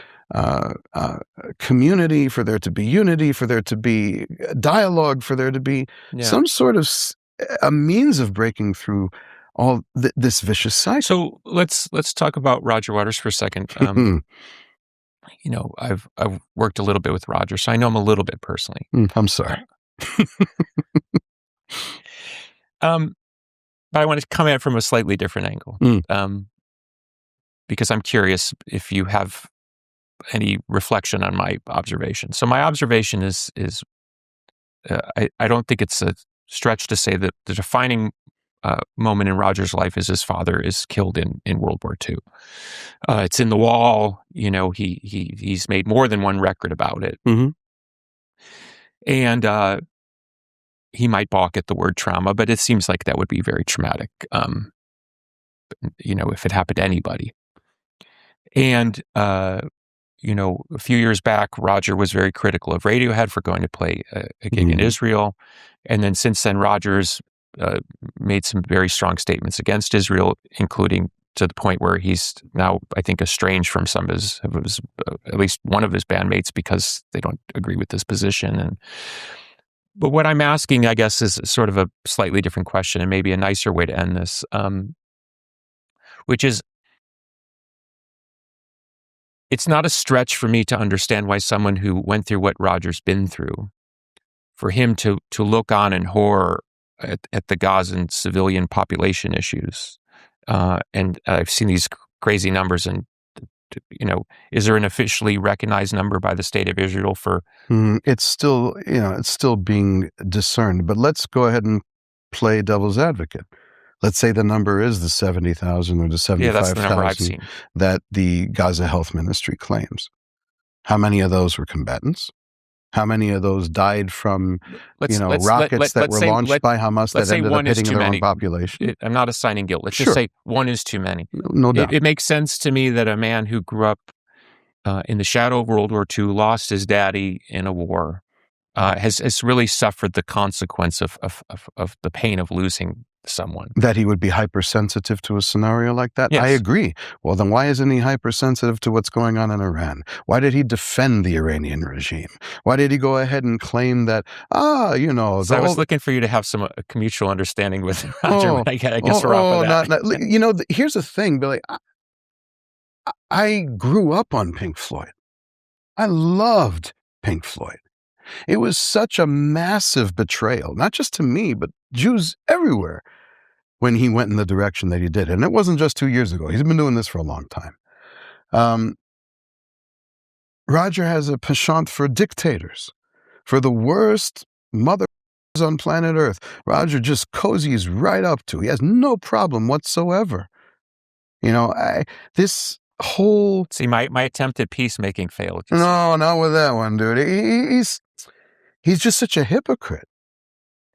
community, for there to be unity, for there to be dialogue, for there to be some sort of a means of breaking through all this vicious cycle. So let's talk about Roger Waters for a second. I've worked a little bit with Roger, so I know him a little bit personally. I'm sorry. But I want to come at it from a slightly different angle, because I'm curious if you have any reflection on my observation. So my observation is I don't think it's a stretch to say that the defining moment in Roger's life is his father is killed in World War II. It's in the wall. He's made more than one record about it, and he might balk at the word trauma, but it seems like that would be very traumatic. If it happened to anybody. And a few years back, Roger was very critical of Radiohead for going to play a gig in Israel. And then since then, Roger's made some very strong statements against Israel, including to the point where he's now, I think, estranged from some of his at least one of his bandmates because they don't agree with this position. But what I'm asking, I guess, is sort of a slightly different question and maybe a nicer way to end this, which is, it's not a stretch for me to understand why someone who went through what Roger's been through, for him to look on in horror at the Gazan civilian population issues. And I've seen these crazy numbers, and is there an officially recognized number by the state of Israel for? It's still being discerned, but let's go ahead and play devil's advocate. Let's say the number is the 70,000 or the 75,000 that the Gaza Health Ministry claims. How many of those were combatants? How many of those died from rockets that were launched by Hamas that ended up hitting their own population? I'm not assigning guilt. Let's just say one is too many. No doubt. It makes sense to me that a man who grew up in the shadow of World War II, lost his daddy in a war, has really suffered the consequence of the pain of losing someone. That he would be hypersensitive to a scenario like that? Yes. I agree. Well, then why isn't he hypersensitive to what's going on in Iran? Why did he defend the Iranian regime? Why did he go ahead and claim that, So I was looking for you to have some mutual understanding with Roger. I guess we're off of that. Here's the thing, Billy. I grew up on Pink Floyd. I loved Pink Floyd. It was such a massive betrayal, not just to me, but Jews everywhere, when he went in the direction that he did. And it wasn't just 2 years ago. He's been doing this for a long time. Roger has a penchant for dictators, for the worst mothers on planet Earth. Roger just cozies right up to. He has no problem whatsoever. This whole... See, my attempt at peacemaking failed. No, not with that one, dude. He's just such a hypocrite.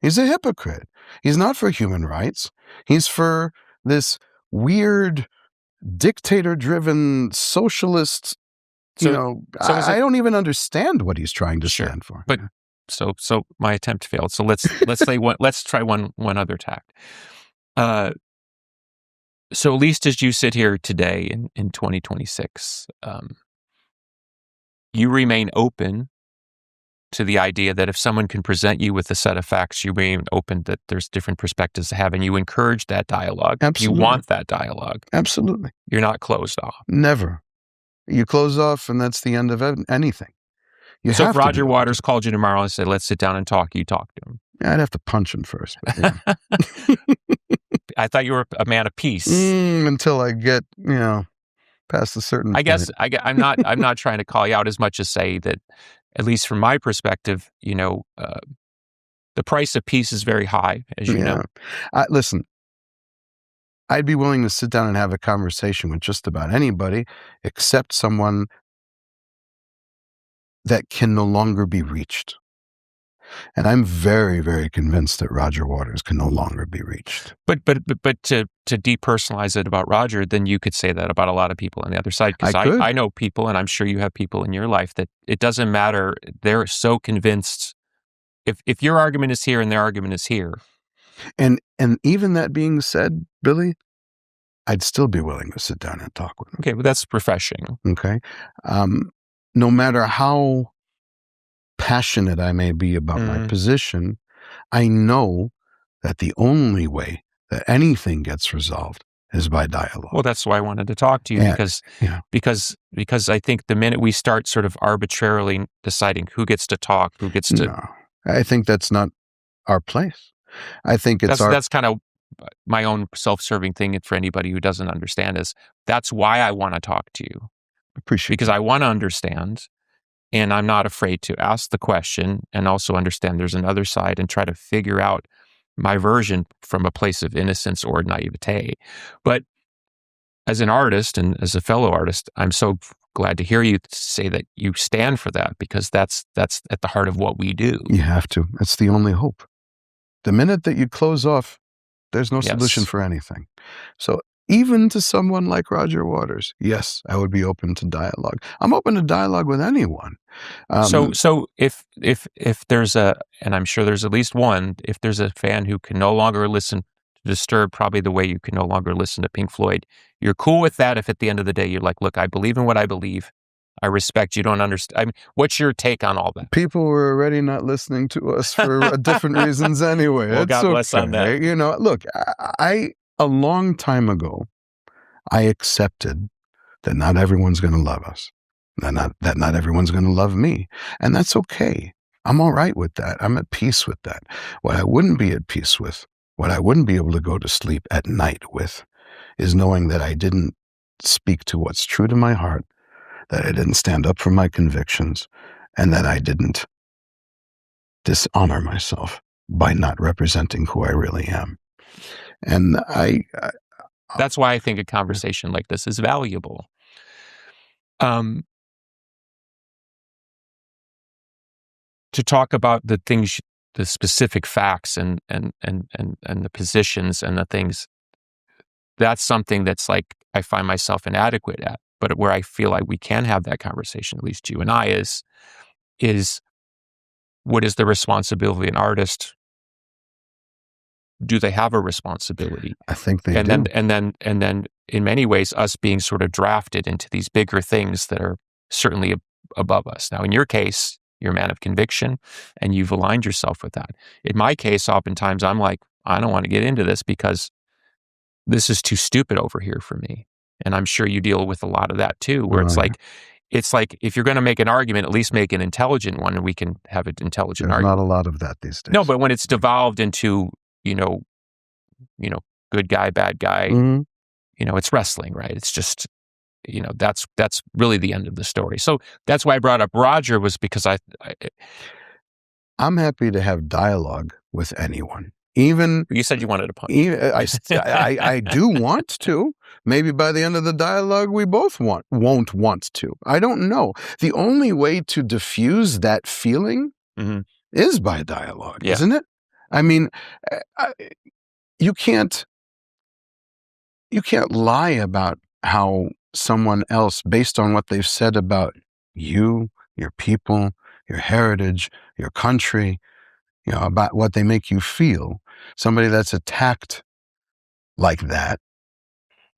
He's a hypocrite. He's not for human rights. He's for this weird, dictator-driven socialist. I don't even understand what he's trying to stand for. But so my attempt failed. So let's try one other tact. So at least as you sit here today in 2026, you remain open to the idea that if someone can present you with a set of facts, you remain open that there's different perspectives to have, and you encourage that dialogue. Absolutely. You want that dialogue. Absolutely. You're not closed off. Never. You close off, and that's the end of anything. So if Roger Waters called you tomorrow and said, let's sit down and talk, you talk to him. I'd have to punch him first. But, I thought you were a man of peace. Until I get, past a certain point. I guess I'm not trying to call you out as much as say that, at least from my perspective, the price of peace is very high, as you know. Listen, I'd be willing to sit down and have a conversation with just about anybody except someone that can no longer be reached. And I'm very, very convinced that Roger Waters can no longer be reached. But to depersonalize it about Roger, then you could say that about a lot of people on the other side. Because I know people, and I'm sure you have people in your life, that it doesn't matter. They're so convinced. If your argument is here and their argument is here. And even that being said, Billy, I'd still be willing to sit down and talk with them. Okay, but that's refreshing. Okay. No matter how passionate I may be about my position, I know that the only way that anything gets resolved is by dialogue. Well, that's why I wanted to talk to you, because I think the minute we start sort of arbitrarily deciding who gets to talk, who gets to... No, I think that's not our place. I think that's kind of my own self-serving thing for anybody who doesn't understand is that's why I want to talk to you. Because I want to understand, and I'm not afraid to ask the question and also understand there's another side and try to figure out my version from a place of innocence or naivete. But as an artist and as a fellow artist, I'm so glad to hear you say that you stand for that, because that's at the heart of what we do. You have to. It's the only hope. The minute that you close off, there's no solution for anything. So even to someone like Roger Waters, yes, I would be open to dialogue. I'm open to dialogue with anyone. So if there's and I'm sure there's at least one, if there's a fan who can no longer listen to Disturbed, probably the way you can no longer listen to Pink Floyd, you're cool with that if at the end of the day you're like, look, I believe in what I believe. I respect you don't understand. I mean, what's your take on all that? People were already not listening to us for different reasons anyway. Well, God bless on that. Look, a long time ago, I accepted that not everyone's going to love us, that not everyone's going to love me, and that's okay. I'm all right with that. I'm at peace with that. What I wouldn't be at peace with, what I wouldn't be able to go to sleep at night with, is knowing that I didn't speak to what's true to my heart, that I didn't stand up for my convictions, and that I didn't dishonor myself by not representing who I really am. And that's why I think a conversation like this is valuable. To talk about the things, the specific facts and the positions and the things, that's something that's like I find myself inadequate at. But where I feel like we can have that conversation, at least you and I, is what is the responsibility of an artist? Do they have a responsibility? I think they do. And then in many ways, us being sort of drafted into these bigger things that are certainly above us. Now, in your case, you're a man of conviction and you've aligned yourself with that. In my case, oftentimes I'm like, I don't want to get into this because this is too stupid over here for me. And I'm sure you deal with a lot of that too, where it's like if you're going to make an argument, at least make an intelligent one, and we can have an intelligent argument. There's not a lot of that these days. No, but when it's devolved into good guy, bad guy, it's wrestling, right? It's just, that's really the end of the story. So that's why I brought up Roger, was because I'm happy to have dialogue with anyone. Even you said you wanted to punch. I do want to. Maybe by the end of the dialogue, we both won't want to. I don't know. The only way to diffuse that feeling is by dialogue, isn't it? I mean, you can't lie about how someone else, based on what they've said about you, your people, your heritage, your country, about what they make you feel. Somebody that's attacked like that,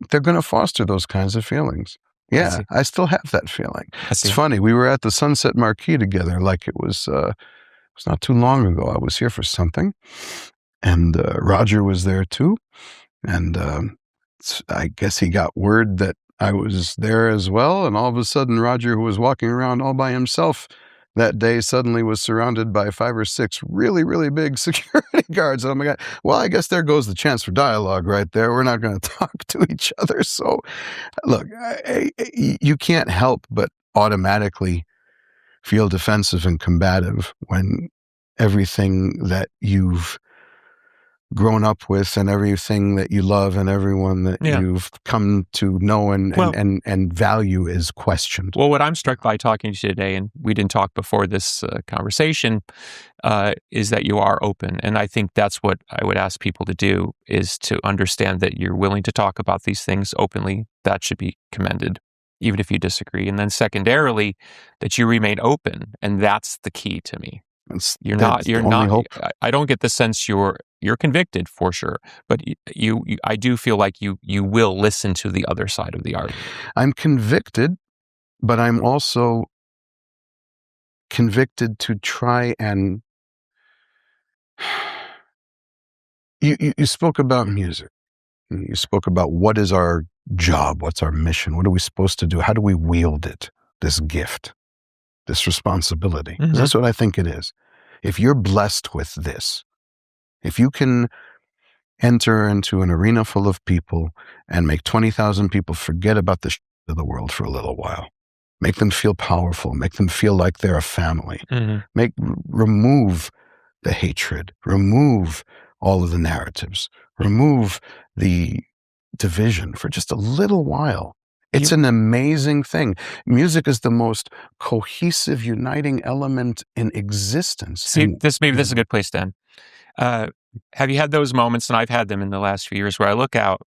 they're going to foster those kinds of feelings. Yeah, I still have that feeling. It's funny. We were at the Sunset Marquee together, like it was not too long ago. I was here for something, and Roger was there too. And I guess he got word that I was there as well. And all of a sudden, Roger, who was walking around all by himself, that day suddenly was surrounded by 5 or 6 really, really big security guards. And I'm like, well, I guess there goes the chance for dialogue right there. We're not going to talk to each other. So, look, you can't help but automatically feel defensive and combative when everything that you've grown up with and everything that you love and everyone that you've come to know and value is questioned. Well, what I'm struck by talking to you today, and we didn't talk before this conversation, is that you are open. And I think that's what I would ask people to do, is to understand that you're willing to talk about these things openly. That should be commended, even if you disagree. And then secondarily, that you remain open. And that's the key to me. You're not. I don't get the sense you're convicted, for sure, but I do feel like you will listen to the other side of the argument. I'm convicted, but I'm also convicted to try and you spoke about music. You spoke about what is our job, what's our mission, what are we supposed to do, how do we wield it, this gift, this responsibility. Mm-hmm. That's what I think it is. If you're blessed with this, if you can enter into an arena full of people and make 20,000 people forget about the shit of the world for a little while, make them feel powerful, make them feel like they're a family, remove the hatred, remove all of the narratives, remove the division for just a little while. It's an amazing thing. Music is the most cohesive, uniting element in existence. See, this is a good place to end. Have you had those moments, and I've had them in the last few years, where I look out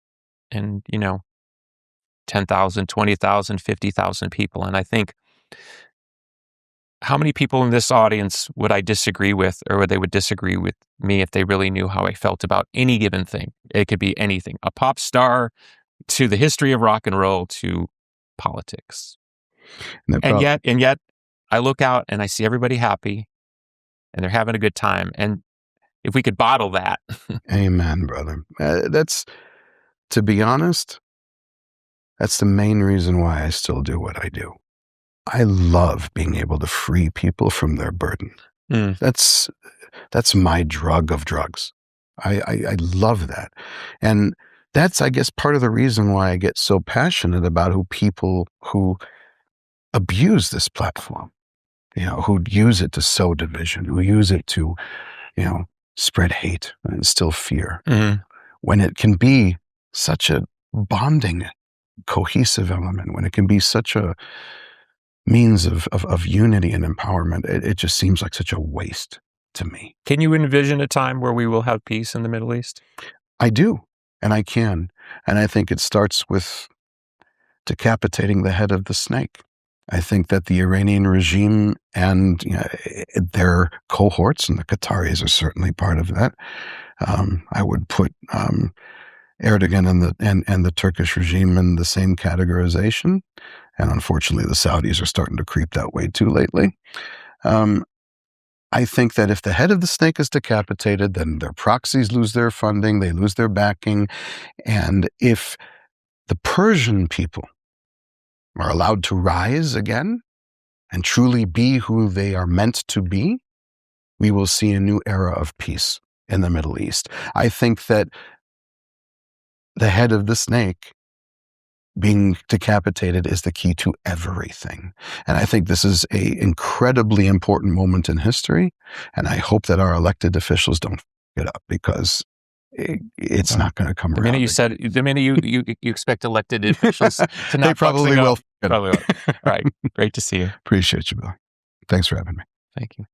and, 10,000, 20,000, 50,000 people, and I think, how many people in this audience would I disagree with, or they would disagree with me if they really knew how I felt about any given thing? It could be anything, a pop star, to the history of rock and roll, to politics. And yet I look out and I see everybody happy and they're having a good time. And if we could bottle that. Amen, brother. To be honest, that's the main reason why I still do what I do. I love being able to free people from their burden. That's my drug of drugs. I love that. And that's, I guess, part of the reason why I get so passionate about people who abuse this platform, who use it to sow division, who use it to, spread hate and instill fear, when it can be such a bonding, cohesive element, when it can be such a means of unity and empowerment. It just seems like such a waste to me. Can you envision a time where we will have peace in the Middle East? I do. And I can. And I think it starts with decapitating the head of the snake. I think that the Iranian regime and their cohorts, and the Qataris are certainly part of that. I would put Erdogan and the Turkish regime in the same categorization. And unfortunately, the Saudis are starting to creep that way too lately. I think that if the head of the snake is decapitated, then their proxies lose their funding, they lose their backing. And if the Persian people are allowed to rise again and truly be who they are meant to be, we will see a new era of peace in the Middle East. I think that the head of the snake being decapitated is the key to everything. And I think this is an incredibly important moment in history. And I hope that our elected officials don't f it up, because it's not going to come around. The minute you expect elected officials to not, they probably will. Probably will. All right. Great to see you. Appreciate you, Bill. Thanks for having me. Thank you.